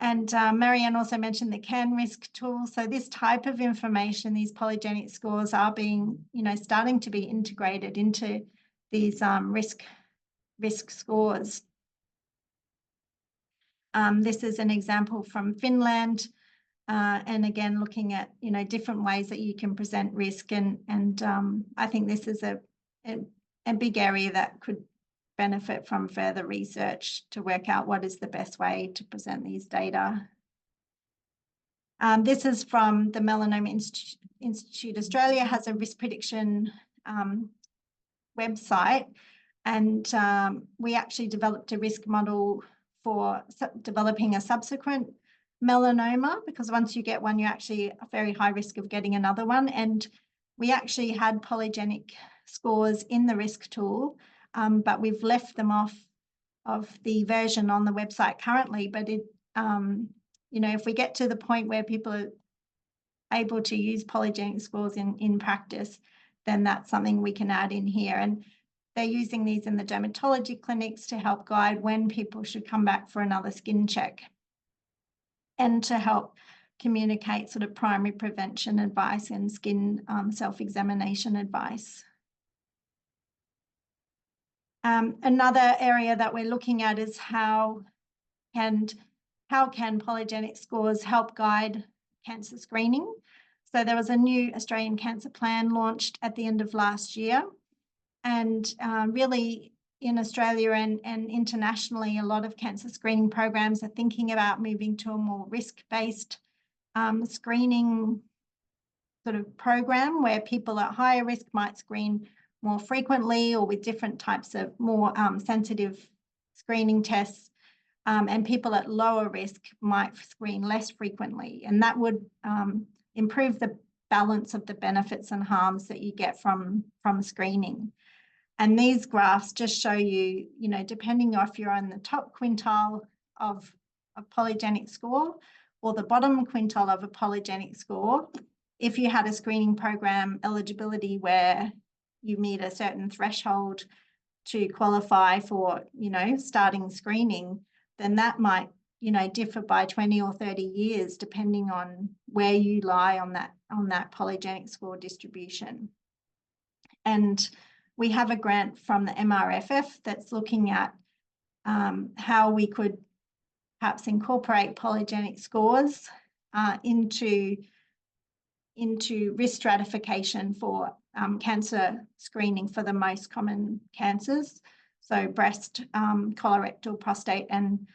And Marianne also mentioned the CAN risk tool. So this type of information, these polygenic scores, are being, starting to be integrated into these risk scores. This is an example from Finland, and again looking at different ways that you can present risk, and I think this is a big area that could benefit from further research to work out what is the best way to present these data. This is from the Melanoma Institute Australia, has a risk prediction website, and we actually developed a risk model for developing a subsequent melanoma, because once you get one, you're actually a very high risk of getting another one. And we actually had polygenic scores in the risk tool, but we've left them off of the version on the website currently. But it, if we get to the point where people are able to use polygenic scores in practice, then that's something we can add in here. And they're using these in the dermatology clinics to help guide when people should come back for another skin check, and to help communicate sort of primary prevention advice and skin self-examination advice. Another area that we're looking at is how can polygenic scores help guide cancer screening. So there was a new Australian Cancer Plan launched at the end of last year, and really in Australia and internationally, a lot of cancer screening programs are thinking about moving to a more risk-based screening sort of program where people at higher risk might screen more frequently or with different types of more sensitive screening tests, and people at lower risk might screen less frequently. And that would improve the balance of the benefits and harms that you get from screening. And these graphs just show you, depending on if you're on the top quintile of a polygenic score or the bottom quintile of a polygenic score, if you had a screening program eligibility where you meet a certain threshold to qualify for, starting screening, then that might, differ by 20 or 30 years, depending on where you lie on that polygenic score distribution. And we have a grant from the MRFF that's looking at how we could perhaps incorporate polygenic scores into risk stratification for cancer screening for the most common cancers. So breast, colorectal, prostate, and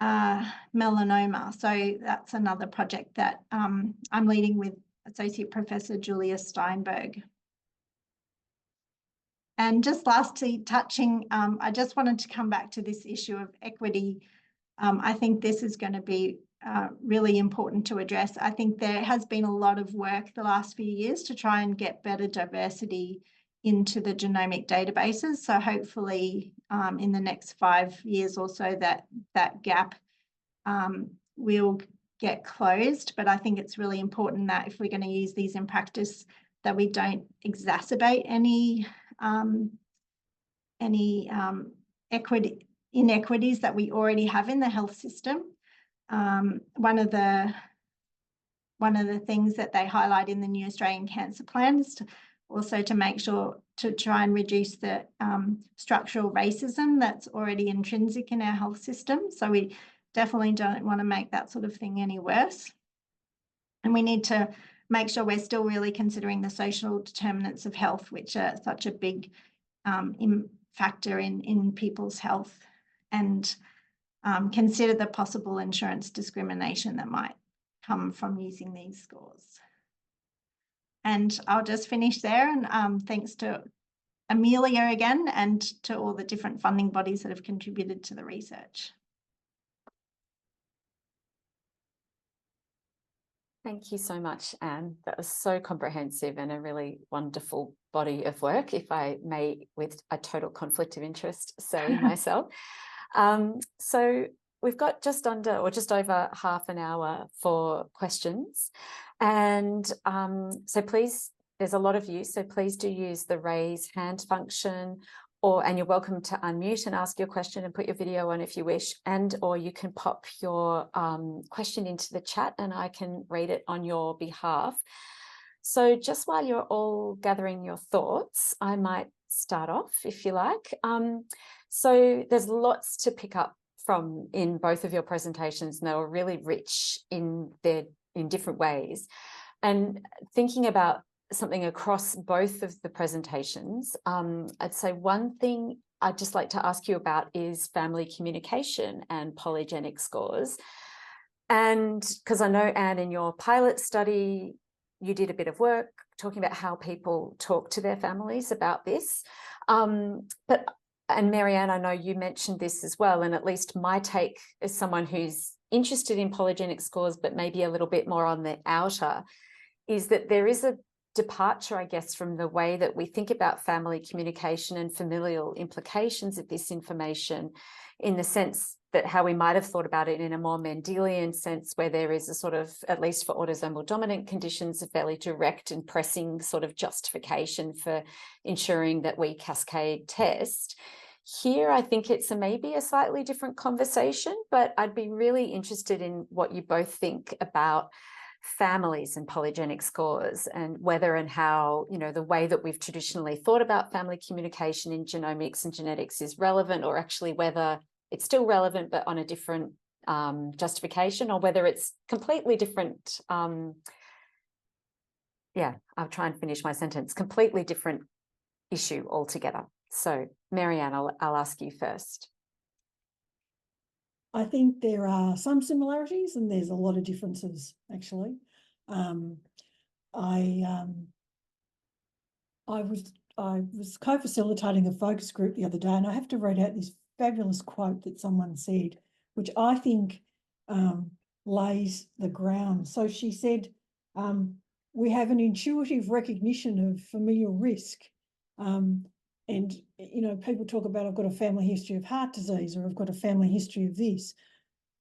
melanoma. So that's another project that I'm leading with Associate Professor Julia Steinberg. And just lastly, touching, I just wanted to come back to this issue of equity. I think this is going to be really important to address. I think there has been a lot of work the last few years to try and get better diversity into the genomic databases. So hopefully in the next 5 years or so that gap will get closed. But I think it's really important that if we're going to use these in practice, that we don't exacerbate any inequities that we already have in the health system. One of the things that they highlight in the new Australian Cancer Plan is to make sure to try and reduce the structural racism that's already intrinsic in our health system. So we definitely don't want to make that sort of thing any worse. And we need to make sure we're still really considering the social determinants of health, which are such a big factor in people's health, and consider the possible insurance discrimination that might come from using these scores. And I'll just finish there, and thanks to Amelia again and to all the different funding bodies that have contributed to the research. Thank you so much, Anne. That was so comprehensive and a really wonderful body of work, if I may, with a total conflict of interest, say myself. So we've got just over half an hour for questions. And so please, there's a lot of you, so please do use the raise hand function, and you're welcome to unmute and ask your question and put your video on if you wish, or you can pop your question into the chat and I can read it on your behalf. So just while you're all gathering your thoughts, I might start off if you like. So there's lots to pick up from in both of your presentations, and they were really rich in different ways. And thinking about something across both of the presentations, I'd say one thing I'd just like to ask you about is family communication and polygenic scores. And because I know, Anne, in your pilot study, you did a bit of work talking about how people talk to their families about this. And Marianne, I know you mentioned this as well, and at least my take as someone who's interested in polygenic scores, but maybe a little bit more on the outer, is that there is a departure, I guess, from the way that we think about family communication and familial implications of this information, in the sense that how we might have thought about it in a more Mendelian sense, where there is a sort of, at least for autosomal dominant conditions, a fairly direct and pressing sort of justification for ensuring that we cascade test. Here, I think it's maybe a slightly different conversation, but I'd be really interested in what you both think about families and polygenic scores, and whether and how, you know, the way that we've traditionally thought about family communication in genomics and genetics is relevant, or actually whether it's still relevant but on a different justification, or whether it's completely different. Yeah, I'll try and finish my sentence. Completely different issue altogether. So, Marianne, I'll ask you first. I think there are some similarities and there's a lot of differences, actually. I was co-facilitating a focus group the other day, and I have to read out this fabulous quote that someone said, which I think lays the ground. So she said, we have an intuitive recognition of familial risk. And, you know, people talk about, I've got a family history of heart disease, or I've got a family history of this.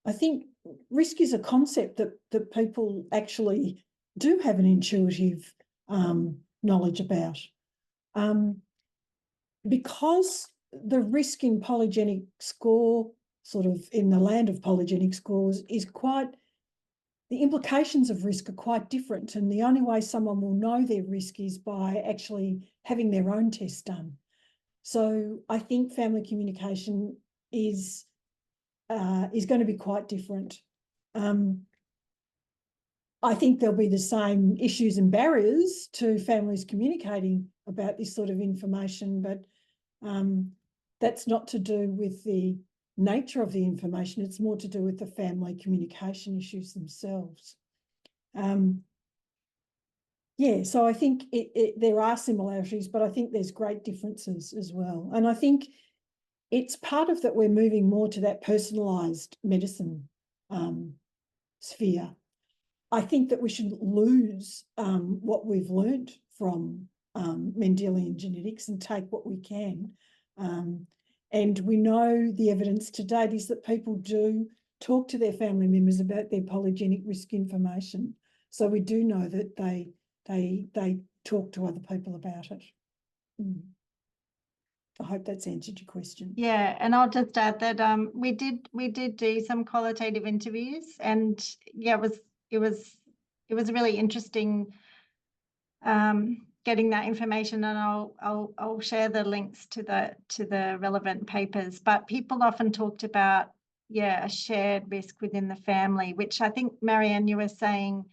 I think risk is a concept that people actually do have an intuitive knowledge about. Because the risk in polygenic score, sort of in the land of polygenic scores, is the implications of risk are quite different. And the only way someone will know their risk is by actually having their own test done. So I think family communication is going to be quite different. I think there'll be the same issues and barriers to families communicating about this sort of information, but that's not to do with the nature of the information. It's more to do with the family communication issues themselves. Yeah, so I think there are similarities, but I think there's great differences as well. And I think it's part of that we're moving more to that personalised medicine sphere. I think that we shouldn't lose what we've learned from Mendelian genetics and take what we can. And we know the evidence to date is that people do talk to their family members about their polygenic risk information. So we do know that they talk to other people about it. I hope that's answered your question. Yeah, and I'll just add that we did do some qualitative interviews, and yeah, it was really interesting getting that information, and I'll share the links to the relevant papers. But people often talked about, yeah, a shared risk within the family, which I think, Marianne, you were saying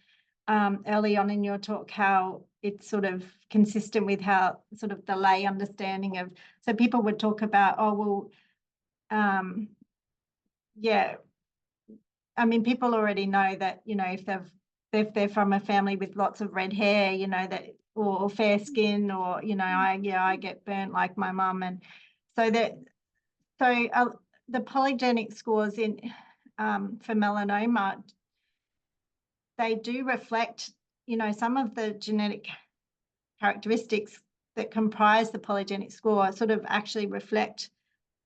early on in your talk, how it's sort of consistent with how sort of the lay understanding of, so people would talk about, oh, well, yeah, I mean, people already know that, you know, if they're from a family with lots of red hair, you know, that, or fair skin, or, you know, I get burnt like my mum. And so the polygenic scores in for melanoma, they do reflect, you know, some of the genetic characteristics that comprise the polygenic score sort of actually reflect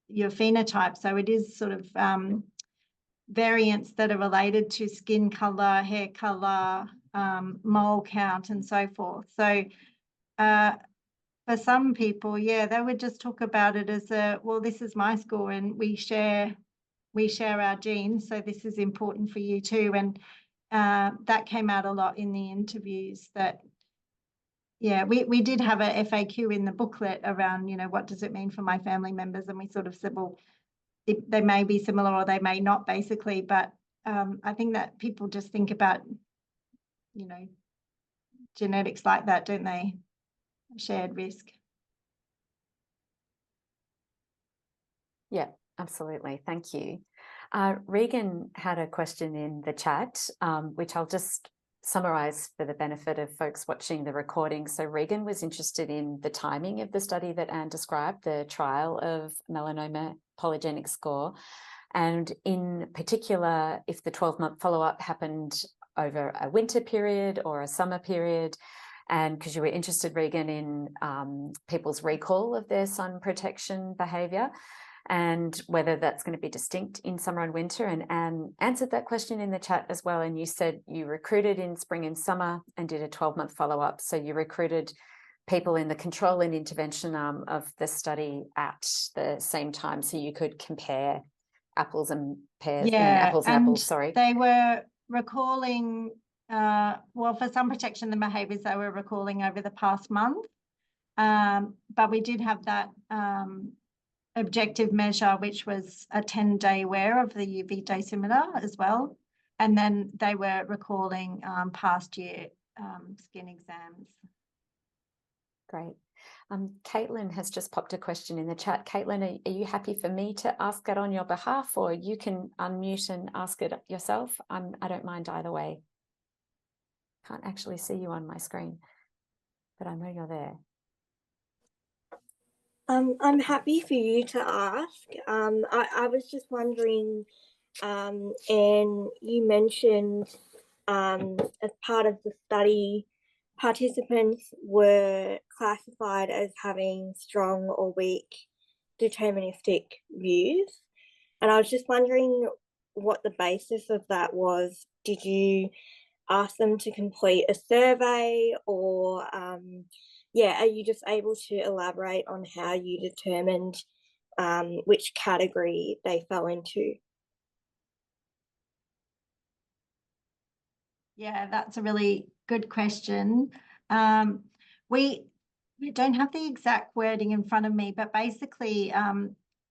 your phenotype. So it is sort of variants that are related to skin color, hair color, mole count, and so forth. So for some people, yeah, they would just talk about it as well, this is my score and we share our genes, so this is important for you too. And that came out a lot in the interviews, that yeah, we did have a FAQ in the booklet around, you know, what does it mean for my family members? And we sort of said, well, they may be similar or they may not, basically. But I think that people just think about, you know, genetics like that, don't they? Shared risk. Yeah, absolutely. Thank you. Regan had a question in the chat, which I'll just summarise for the benefit of folks watching the recording. So Regan was interested in the timing of the study that Anne described, the trial of melanoma polygenic score, and in particular, if the 12-month follow-up happened over a winter period or a summer period, and because you were interested, Regan, in people's recall of their sun protection behaviour, and whether that's going to be distinct in summer and winter. And Anne answered that question in the chat as well. And you said you recruited in spring and summer and did a 12-month follow-up. So you recruited people in the control and intervention arm of the study at the same time, so you could compare apples and pears, apples and apples, sorry. They were recalling, well, for some protection, the behaviours they were recalling over the past month. But we did have that objective measure, which was a 10-day wear of the UV dosimeter as well. And then they were recalling past year skin exams. Great. Caitlin has just popped a question in the chat. Caitlin, are you happy for me to ask that on your behalf, or you can unmute and ask it yourself? I don't mind either way. Can't actually see you on my screen, but I know you're there. I'm happy for you to ask. I was just wondering, and you mentioned as part of the study, participants were classified as having strong or weak deterministic views. And I was just wondering what the basis of that was. Did you ask them to complete a survey, or are you just able to elaborate on how you determined which category they fell into? Yeah, that's a really good question. We don't have the exact wording in front of me, but basically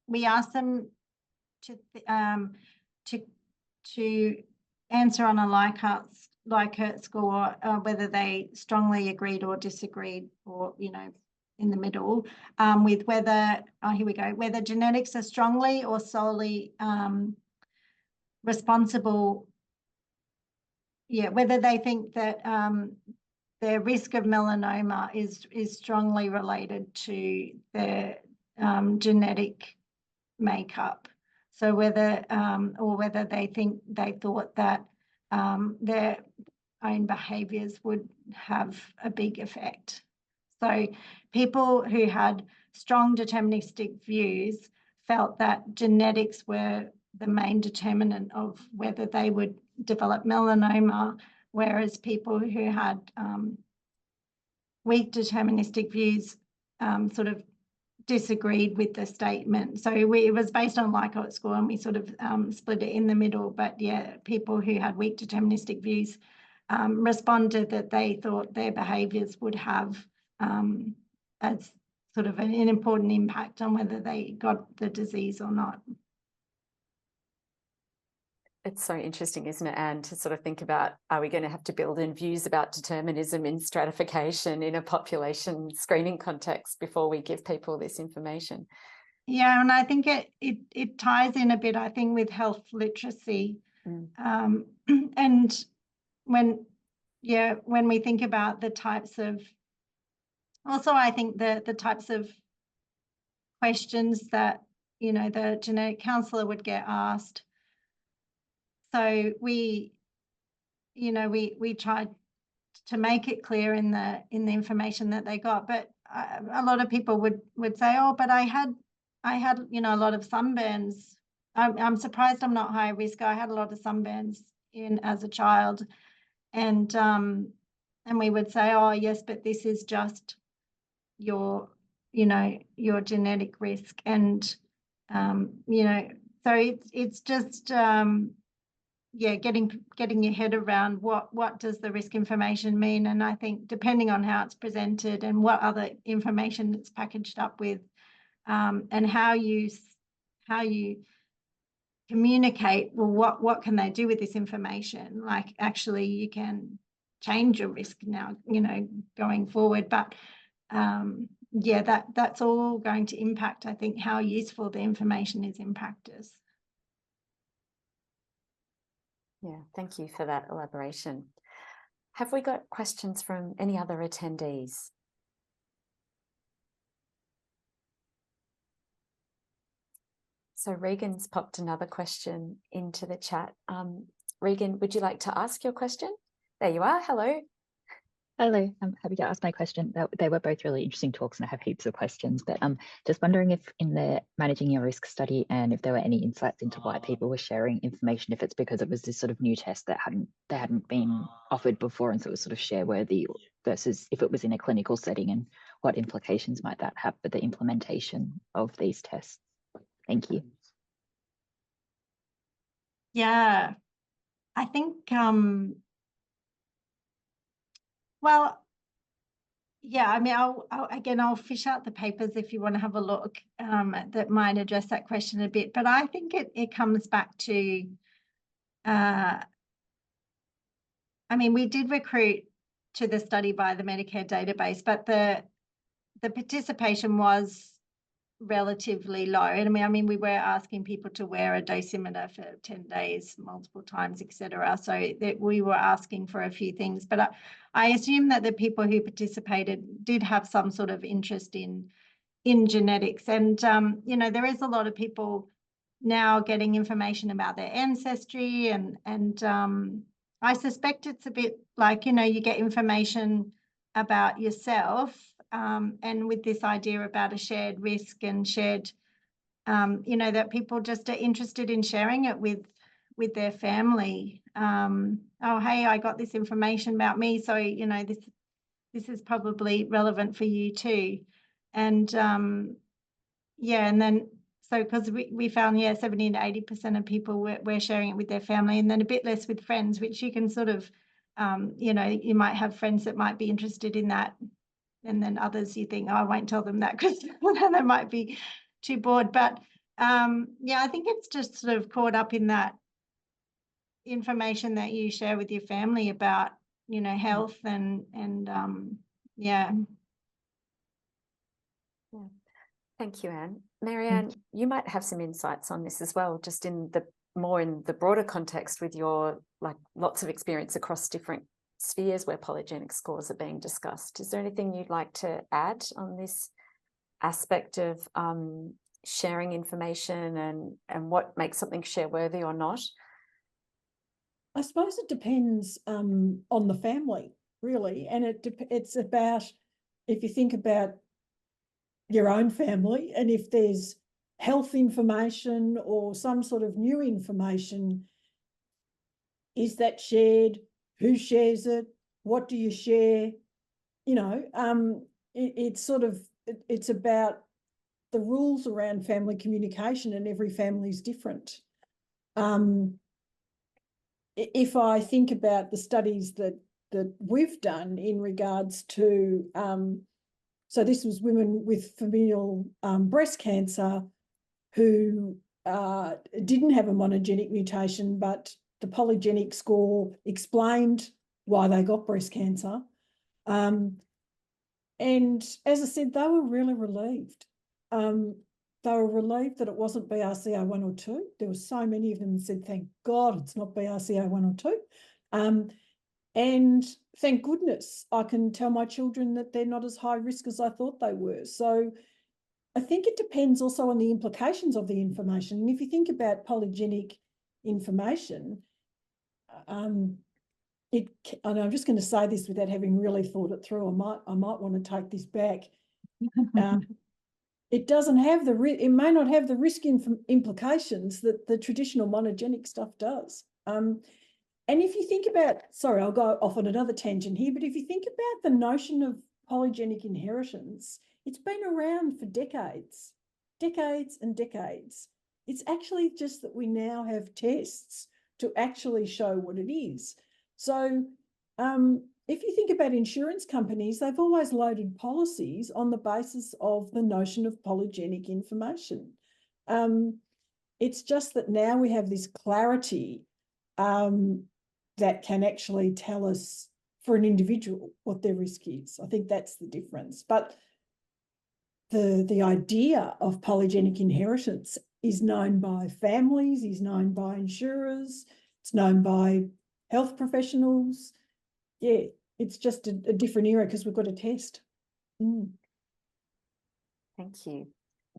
we asked them to answer on a Likert score, whether they strongly agreed or disagreed, or, you know, in the middle, with whether, whether genetics are strongly or solely responsible. Yeah, whether they think that their risk of melanoma is strongly related to their genetic makeup. So whether or whether they thought that their own behaviours would have a big effect. So people who had strong deterministic views felt that genetics were the main determinant of whether they would develop melanoma, whereas people who had weak deterministic views sort of disagreed with the statement. So it was based on Likert score, and we sort of split it in the middle. But yeah, people who had weak deterministic views responded that they thought their behaviours would have as sort of an important impact on whether they got the disease or not. It's so interesting, isn't it, Anne, to sort of think about, are we going to have to build in views about determinism in stratification in a population screening context before we give people this information? Yeah, and I think it ties in a bit, I think, with health literacy. And when we think about the types of, also I think the types of questions that, you know, the genetic counsellor would get asked. So we tried to make it clear in the information that they got, but a lot of people would say, oh, but I had you know, a lot of sunburns. I'm surprised I'm not high risk. I had a lot of sunburns as a child, and we would say, oh yes, but this is just your genetic risk, and you know, so it's just getting your head around what does the risk information mean. And I think depending on how it's presented and what other information it's packaged up with, and how you communicate, well, what can they do with this information? Like, actually, you can change your risk now, you know, going forward. But that's all going to impact, I think, how useful the information is in practice. Yeah, thank you for that elaboration. Have we got questions from any other attendees? So Regan's popped another question into the chat. Regan, would you like to ask your question? There you are. Hello. Hello, I'm happy to ask my question. They were both really interesting talks, and I have heaps of questions, but just wondering if in the managing your risk study, and if there were any insights into why people were sharing information, if it's because it was this sort of new test that hadn't been offered before, and so it was sort of share worthy, versus if it was in a clinical setting, and what implications might that have for the implementation of these tests? Thank you. Yeah, I think, well, yeah, I mean, I'll fish out the papers if you want to have a look that might address that question a bit. But I think it comes back to, I mean, we did recruit to the study by the Medicare database, but the participation was relatively low. And I mean, we were asking people to wear a dosimeter for 10 days, multiple times, etc. So that we were asking for a few things. But I assume that the people who participated did have some sort of interest in genetics. And, you know, there is a lot of people now getting information about their ancestry. And I suspect it's a bit like, you know, you get information about yourself, and with this idea about a shared risk and shared, you know, that people just are interested in sharing it with their family. Oh, hey, I got this information about me, so, you know, this is probably relevant for you too. And yeah, and then so because we found, yeah, 70 to 80% of people were sharing it with their family, and then a bit less with friends, which you can sort of, you know, you might have friends that might be interested in that, and then others you think, oh, I won't tell them that because they might be too bored. But yeah, I think it's just sort of caught up in that information that you share with your family about, you know, health and yeah. Yeah. Thank you, Anne. Marianne, you might have some insights on this as well, just in the broader context with your lots of experience across different spheres where polygenic scores are being discussed. Is there anything you'd like to add on this aspect of sharing information and what makes something share worthy or not? I suppose it depends on the family, really, and it's about, if you think about your own family, and if there's health information or some sort of new information, is that shared? Who shares it? What do you share? You know, it's about the rules around family communication, and every family is different. If I think about the studies that we've done in regards to, so this was women with familial breast cancer who didn't have a monogenic mutation, but the polygenic score explained why they got breast cancer. And as I said, they were really relieved. They were relieved that it wasn't BRCA1 or 2. There were so many of them that said, thank God it's not BRCA1 or 2. And thank goodness I can tell my children that they're not as high risk as I thought they were. So I think it depends also on the implications of the information. And if you think about polygenic information, and I'm just going to say this without having really thought it through. I might want to take this back. It doesn't have it may not have the risk implications that the traditional monogenic stuff does. And if you think about, sorry, I'll go off on another tangent here, but if you think about the notion of polygenic inheritance, it's been around for decades and decades. It's actually just that we now have tests to actually show what it is. So if you think about insurance companies, they've always loaded policies on the basis of the notion of polygenic information. It's just that now we have this clarity that can actually tell us for an individual what their risk is. I think that's the difference. But the idea of polygenic inheritance is known by families, is known by insurers, it's known by health professionals. Yeah, it's just a different era because we've got a test. Thank you.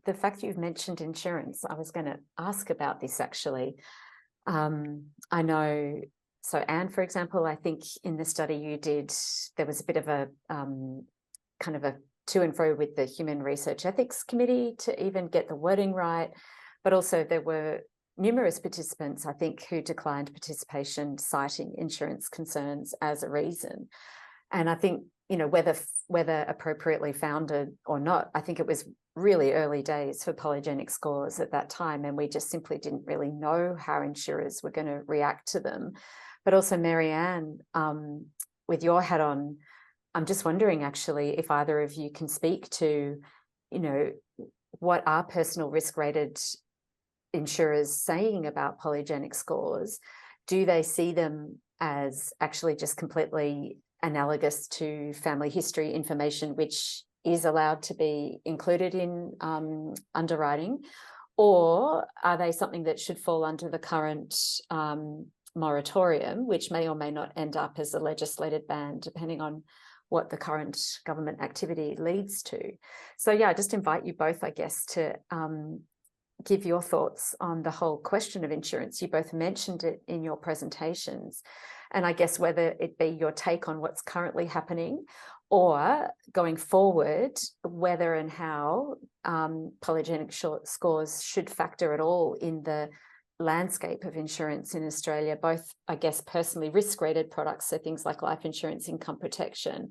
The fact you've mentioned insurance, I was going to ask about this actually. I know, so Anne, for example, I think in the study you did, there was a bit of a kind of a to and fro with the Human Research Ethics Committee to even get the wording right, but also there were numerous participants, I think, who declined participation, citing insurance concerns as a reason. And I think whether appropriately founded or not, I think it was really early days for polygenic scores at that time, and we just simply didn't really know how insurers were going to react to them. But also, Marianne, with your hat on, I'm just wondering actually if either of you can speak to, what are personal risk rated insurers saying about polygenic scores? Do they see them as actually just completely analogous to family history information, which is allowed to be included in underwriting? Or are they something that should fall under the current moratorium, which may or may not end up as a legislated ban, depending on what the current government activity leads to? So yeah, I just invite you both, I guess, to give your thoughts on the whole question of insurance. You both mentioned it in your presentations, and I guess whether it be your take on what's currently happening, or going forward, whether and how polygenic scores should factor at all in the landscape of insurance in Australia, both, I guess, personally risk-rated products, so things like life insurance, income protection,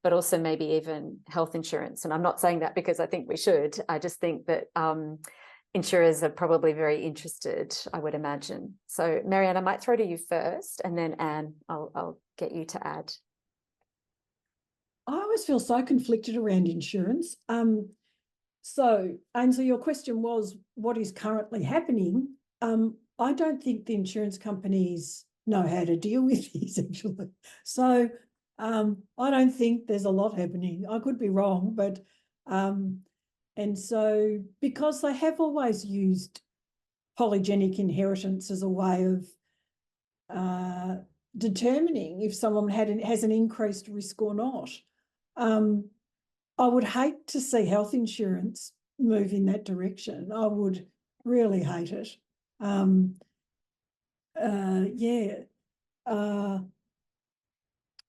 but also maybe even health insurance. And I'm not saying that because I think we should. I just think that insurers are probably very interested, I would imagine. So Marianne, I might throw to you first, and then Anne, I'll get you to add. I always feel so conflicted around insurance. So Ainsley, your question was, what is currently happening? I don't think the insurance companies know how to deal with these, actually. So I don't think there's a lot happening. I could be wrong, but and so because they have always used polygenic inheritance as a way of determining if someone has an increased risk or not, I would hate to see health insurance move in that direction. I would really hate it. And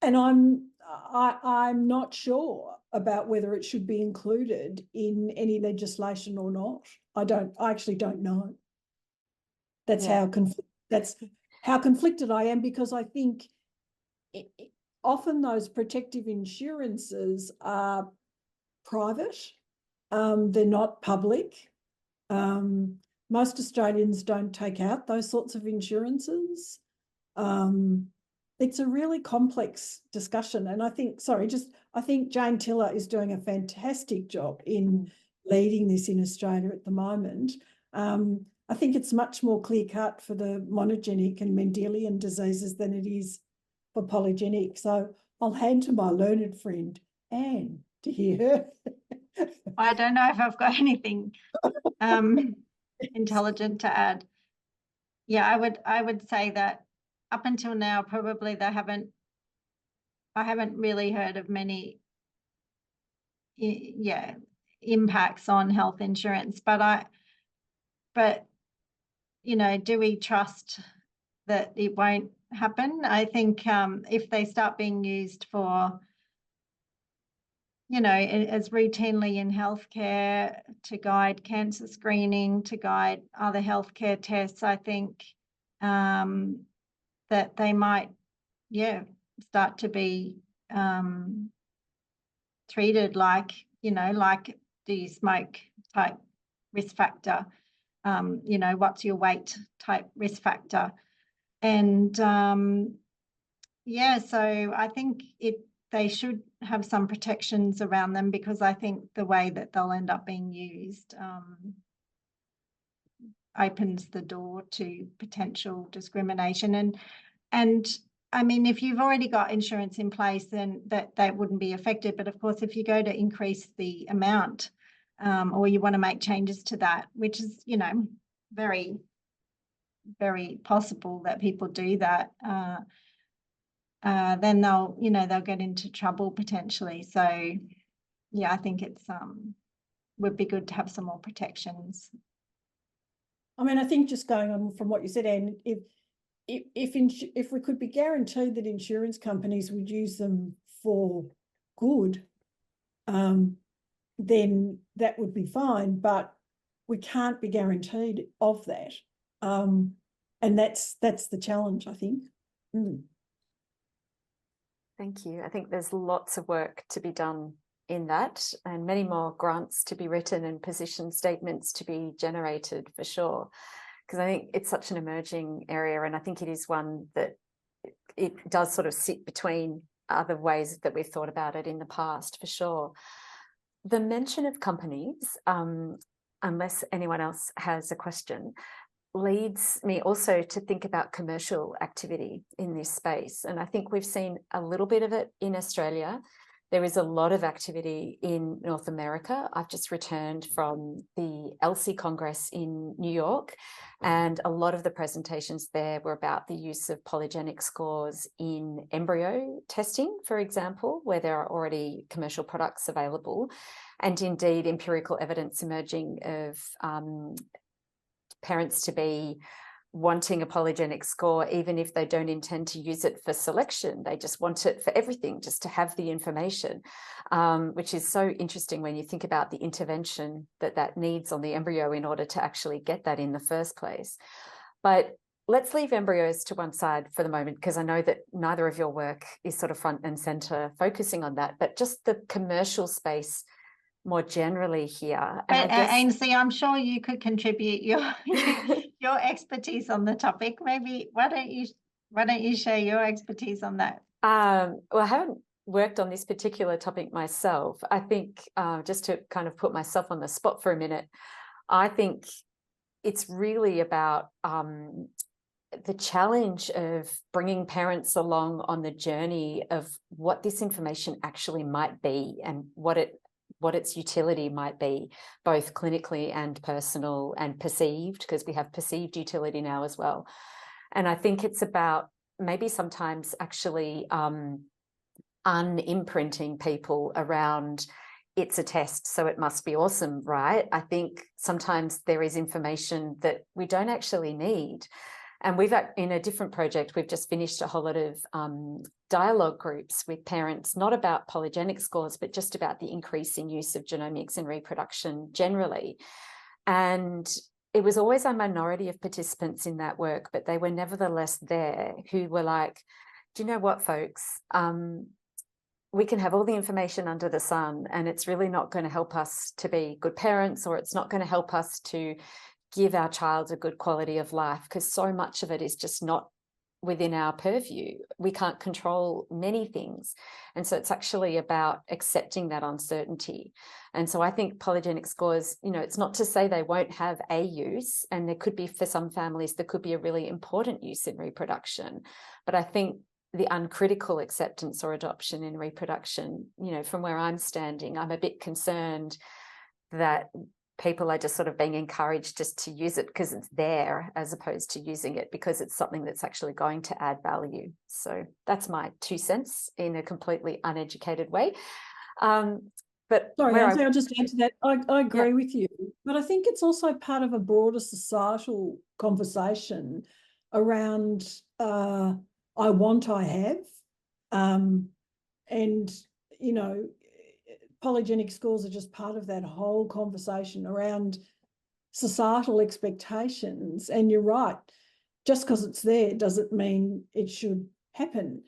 I'm not sure about whether it should be included in any legislation or not. I actually don't know. That's how conflicted I am, because I think often those protective insurances are private. They're not public. Most Australians don't take out those sorts of insurances. It's a really complex discussion. And I think, I think Jane Tiller is doing a fantastic job in leading this in Australia at the moment. I think it's much more clear-cut for the monogenic and Mendelian diseases than it is for polygenic. So I'll hand to my learned friend, Anne, to hear her. I don't know if I've got anything intelligent to add. Yeah, I would say that up until now, probably I haven't really heard of many impacts on health insurance, but do we trust that it won't happen? I think if they start being used for, as routinely in healthcare to guide cancer screening, to guide other healthcare tests, I think that they might, start to be treated like, like, do you smoke type risk factor, what's your weight type risk factor. And so I think they should have some protections around them, because I think the way that they'll end up being used opens the door to potential discrimination. And I mean, if you've already got insurance in place, then that wouldn't be affected. But of course, if you go to increase the amount or you want to make changes to that, which is, very, very possible that people do that, then they'll get into trouble potentially. So yeah, I think it's would be good to have some more protections. I mean, I think just going on from what you said, Anne, if we could be guaranteed that insurance companies would use them for good, then that would be fine. But we can't be guaranteed of that, and that's the challenge, I think. Thank you. I think there's lots of work to be done in that, and many more grants to be written and position statements to be generated for sure, because I think it's such an emerging area, and I think it is one that it does sort of sit between other ways that we've thought about it in the past for sure. The mention of companies, unless anyone else has a question, leads me also to think about commercial activity in this space. And I think we've seen a little bit of it in Australia. There is a lot of activity in North America. I've just returned from the ELSI Congress in New York, and a lot of the presentations there were about the use of polygenic scores in embryo testing, for example, where there are already commercial products available, and indeed empirical evidence emerging of parents to be wanting a polygenic score, even if they don't intend to use it for selection. They just want it for everything, just to have the information, which is so interesting when you think about the intervention that needs on the embryo in order to actually get that in the first place. But let's leave embryos to one side for the moment, because I know that neither of your work is sort of front and center focusing on that, but just the commercial space more generally here. And Ainsley, I'm sure you could contribute your expertise on the topic. Maybe why don't you share your expertise on that? Well, I haven't worked on this particular topic myself. I think just to kind of put myself on the spot for a minute, I think it's really about the challenge of bringing parents along on the journey of what this information actually might be and what its utility might be, both clinically and personal and perceived, because we have perceived utility now as well. And I think it's about maybe sometimes actually unimprinting people around it's a test, so it must be awesome, right? I think sometimes there is information that we don't actually need. And we've, in a different project, we've just finished a whole lot of dialogue groups with parents, not about polygenic scores, but just about the increasing use of genomics in reproduction generally. And it was always a minority of participants in that work, but they were nevertheless there who were like, do you know what, folks? We can have all the information under the sun, and it's really not going to help us to be good parents, or it's not going to help us to give our child a good quality of life, because so much of it is just not within our purview. We can't control many things. And so it's actually about accepting that uncertainty. And so I think polygenic scores, it's not to say they won't have a use, and there could be, for some families, there could be a really important use in reproduction. But I think the uncritical acceptance or adoption in reproduction, from where I'm standing, I'm a bit concerned that people are just sort of being encouraged just to use it because it's there, as opposed to using it because it's something that's actually going to add value. So that's my 2 cents in a completely uneducated way. But sorry, Ainsley, I'll just add to that. I agree with you, but I think it's also part of a broader societal conversation around I want, I have, and polygenic scores are just part of that whole conversation around societal expectations. And you're right, just because it's there doesn't mean it should happen.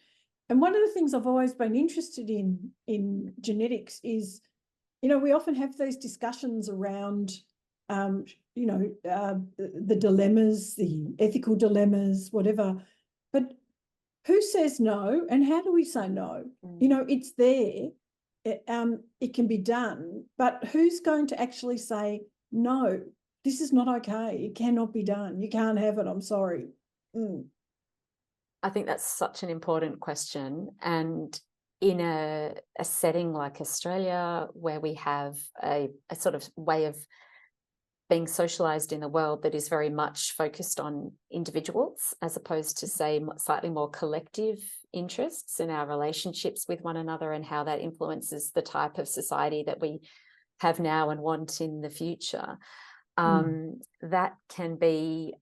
And one of the things I've always been interested in genetics is, we often have these discussions around, the dilemmas, the ethical dilemmas, whatever. But who says no, and how do we say no? It's there. It can be done, but who's going to actually say, no, this is not okay, it cannot be done, you can't have it, I'm sorry? I think that's such an important question. And in a setting like Australia, where we have a sort of way of being socialized in the world that is very much focused on individuals, as opposed to, say, slightly more collective interests in our relationships with one another, and how that influences the type of society that we have now and want in the future. That can be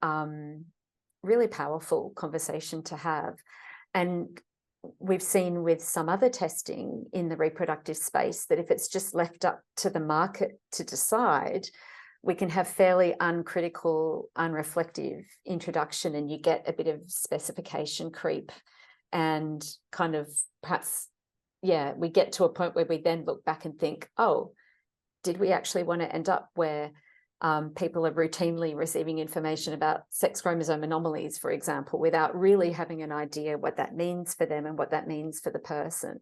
really powerful conversation to have. And we've seen with some other testing in the reproductive space that if it's just left up to the market to decide, we can have fairly uncritical, unreflective introduction, and you get a bit of specification creep and kind of perhaps, yeah, we get to a point where we then look back and think, oh, did we actually want to end up where people are routinely receiving information about sex chromosome anomalies, for example, without really having an idea what that means for them and what that means for the person.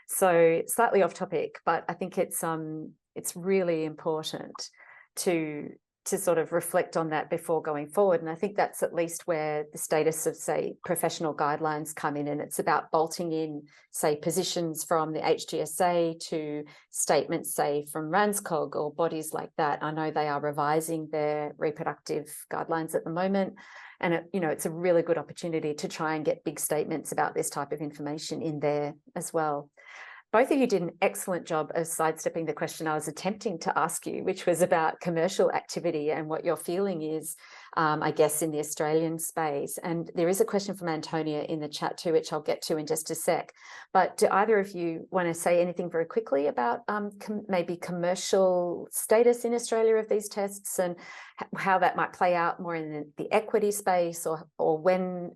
So slightly off topic, but I think it's really important to sort of reflect on that before going forward. And I think that's at least where the status of, say, professional guidelines come in, and it's about bolting in, say, positions from the HGSA to statements, say, from RANZCOG or bodies like that. I know they are revising their reproductive guidelines at the moment, and it's a really good opportunity to try and get big statements about this type of information in there as well. Both of you did an excellent job of sidestepping the question I was attempting to ask you, which was about commercial activity and what your feeling is, I guess, in the Australian space. And there is a question from Antonia in the chat too, which I'll get to in just a sec. But do either of you want to say anything very quickly about maybe commercial status in Australia of these tests and how that might play out more in the equity space, or when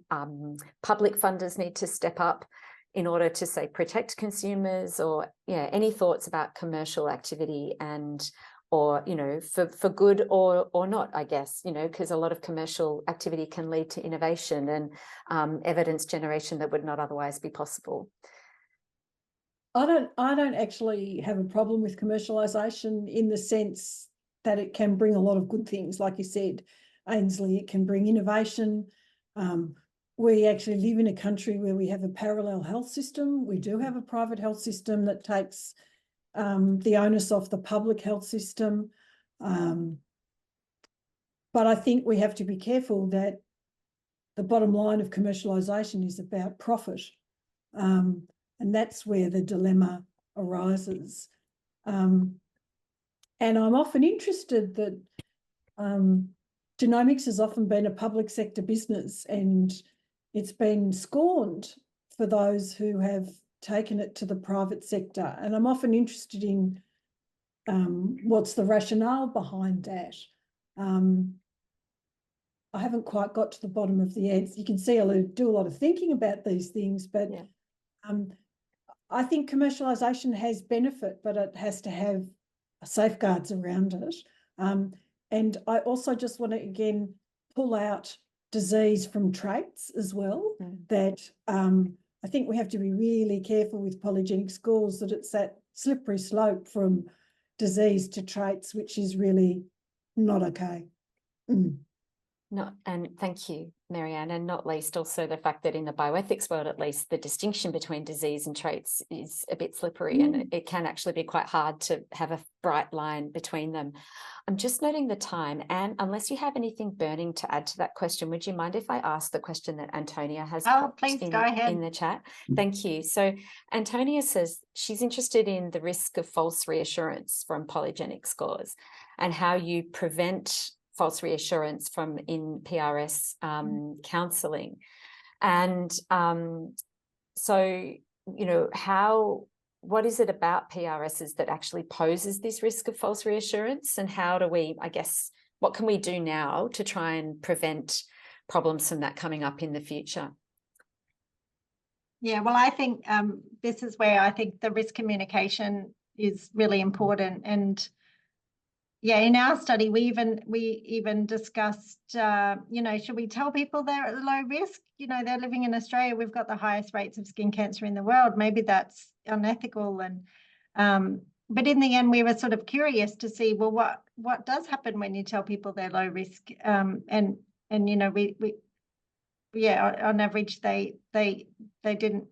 public funders need to step up in order to, say, protect consumers, or any thoughts about commercial activity and, or, for good or not, I guess, because a lot of commercial activity can lead to innovation and evidence generation that would not otherwise be possible. I don't actually have a problem with commercialisation in the sense that it can bring a lot of good things. Like you said, Ainsley, it can bring innovation. We actually live in a country where we have a parallel health system. We do have a private health system that takes the onus off the public health system. But I think we have to be careful that the bottom line of commercialisation is about profit. And that's where the dilemma arises. And I'm often interested that genomics has often been a public sector business, and it's been scorned for those who have taken it to the private sector. And I'm often interested in what's the rationale behind that. I haven't quite got to the bottom of the answer. You can see I do a lot of thinking about these things, but I think commercialisation has benefit, but it has to have safeguards around it. And I also just want to, again, pull out disease from traits as well, that I think we have to be really careful with polygenic scores, that it's that slippery slope from disease to traits, which is really not okay. And thank you, Marianne, and not least also the fact that in the bioethics world, at least, the distinction between disease and traits is a bit slippery, and it can actually be quite hard to have a bright line between them. I'm just noting the time, and unless you have anything burning to add to that question, would you mind if I ask the question that Antonia has popped in the chat? Thank you. So Antonia says she's interested in the risk of false reassurance from polygenic scores and how you prevent false reassurance from in PRS counselling. And so, what is it about PRSs that actually poses this risk of false reassurance, and how do we, I guess, what can we do now to try and prevent problems from that coming up in the future? Yeah, well, I think this is where I think the risk communication is really important. And yeah, in our study, we even discussed, should we tell people they're at low risk? They're living in Australia. We've got the highest rates of skin cancer in the world. Maybe that's unethical. And but in the end, we were sort of curious to see, well, what does happen when you tell people they're low risk? And on average, they didn't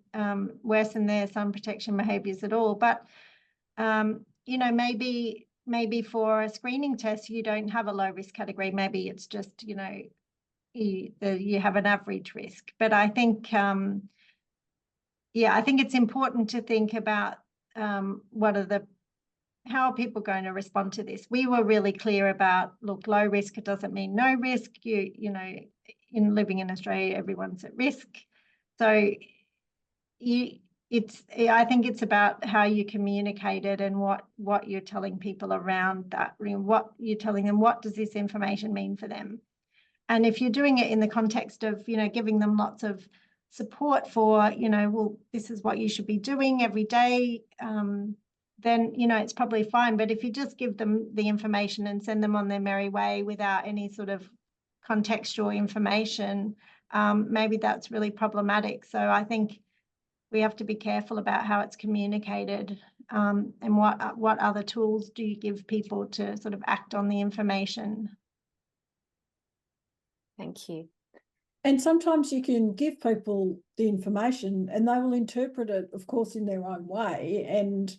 worsen their sun protection behaviours at all. But maybe for a screening test, you don't have a low risk category. Maybe it's just, you have an average risk. But I think, I think it's important to think about how are people going to respond to this? We were really clear about, look, low risk, it doesn't mean no risk. In living in Australia, everyone's at risk. So I think it's about how you communicate it and what you're telling people around that, what you're telling them, what does this information mean for them? And if you're doing it in the context of, giving them lots of support for, you know, well, this is what you should be doing every day, then, you know, it's probably fine. But if you just give them the information and send them on their merry way without any sort of contextual information, maybe that's really problematic. So I think we have to be careful about how it's communicated, and what other tools do you give people to sort of act on the information. Thank you. And sometimes you can give people the information and they will interpret it, of course, in their own way. And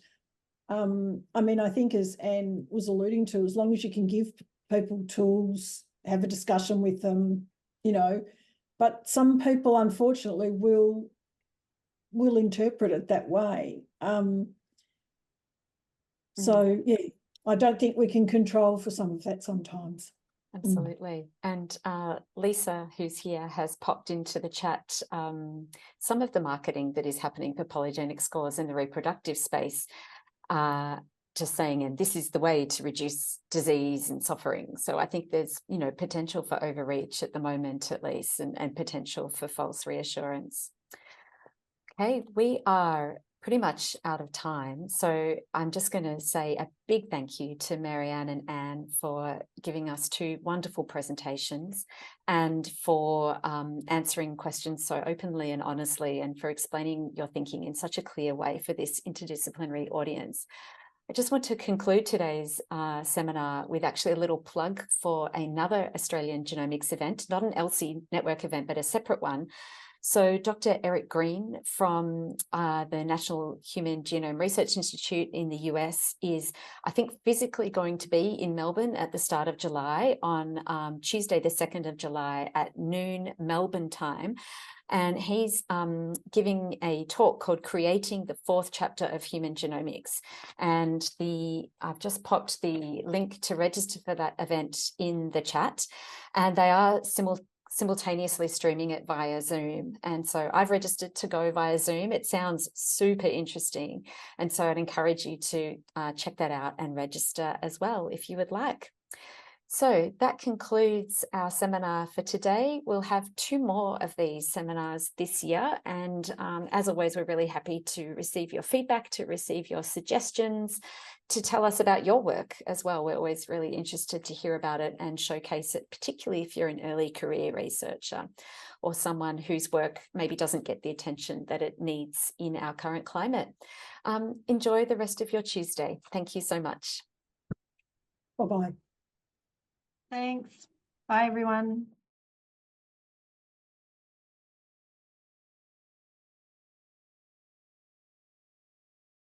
I mean, I think, as Anne was alluding to, as long as you can give people tools, have a discussion with them, you know, but some people, unfortunately, will interpret it that way. So, yeah, I don't think we can control for some of that sometimes. Absolutely. And Lisa, who's here, has popped into the chat some of the marketing that is happening for polygenic scores in the reproductive space, just saying, and this is the way to reduce disease and suffering. So I think there's, you know, potential for overreach at the moment, at least, and potential for false reassurance. Okay, we are pretty much out of time. So I'm just going to say a big thank you to Marianne and Anne for giving us 2 wonderful presentations, and for answering questions so openly and honestly, and for explaining your thinking in such a clear way for this interdisciplinary audience. I just want to conclude today's seminar with actually a little plug for another Australian genomics event, not an ELSI Network event, but a separate one. So Dr. Eric Green from the National Human Genome Research Institute in the US is, I think, physically going to be in Melbourne at the start of July on Tuesday, the 2nd of July at noon Melbourne time. And he's giving a talk called Creating the 4th Chapter of Human Genomics. And I've just popped the link to register for that event in the chat. And they are simultaneously streaming it via Zoom. And so I've registered to go via Zoom. It sounds super interesting. And so I'd encourage you to check that out and register as well if you would like. So that concludes our seminar for today. We'll have 2 more of these seminars this year. And as always, we're really happy to receive your feedback, to receive your suggestions, to tell us about your work as well. We're always really interested to hear about it and showcase it, particularly if you're an early career researcher or someone whose work maybe doesn't get the attention that it needs in our current climate. Enjoy the rest of your Tuesday. Thank you so much. Bye-bye. Thanks. Bye, everyone.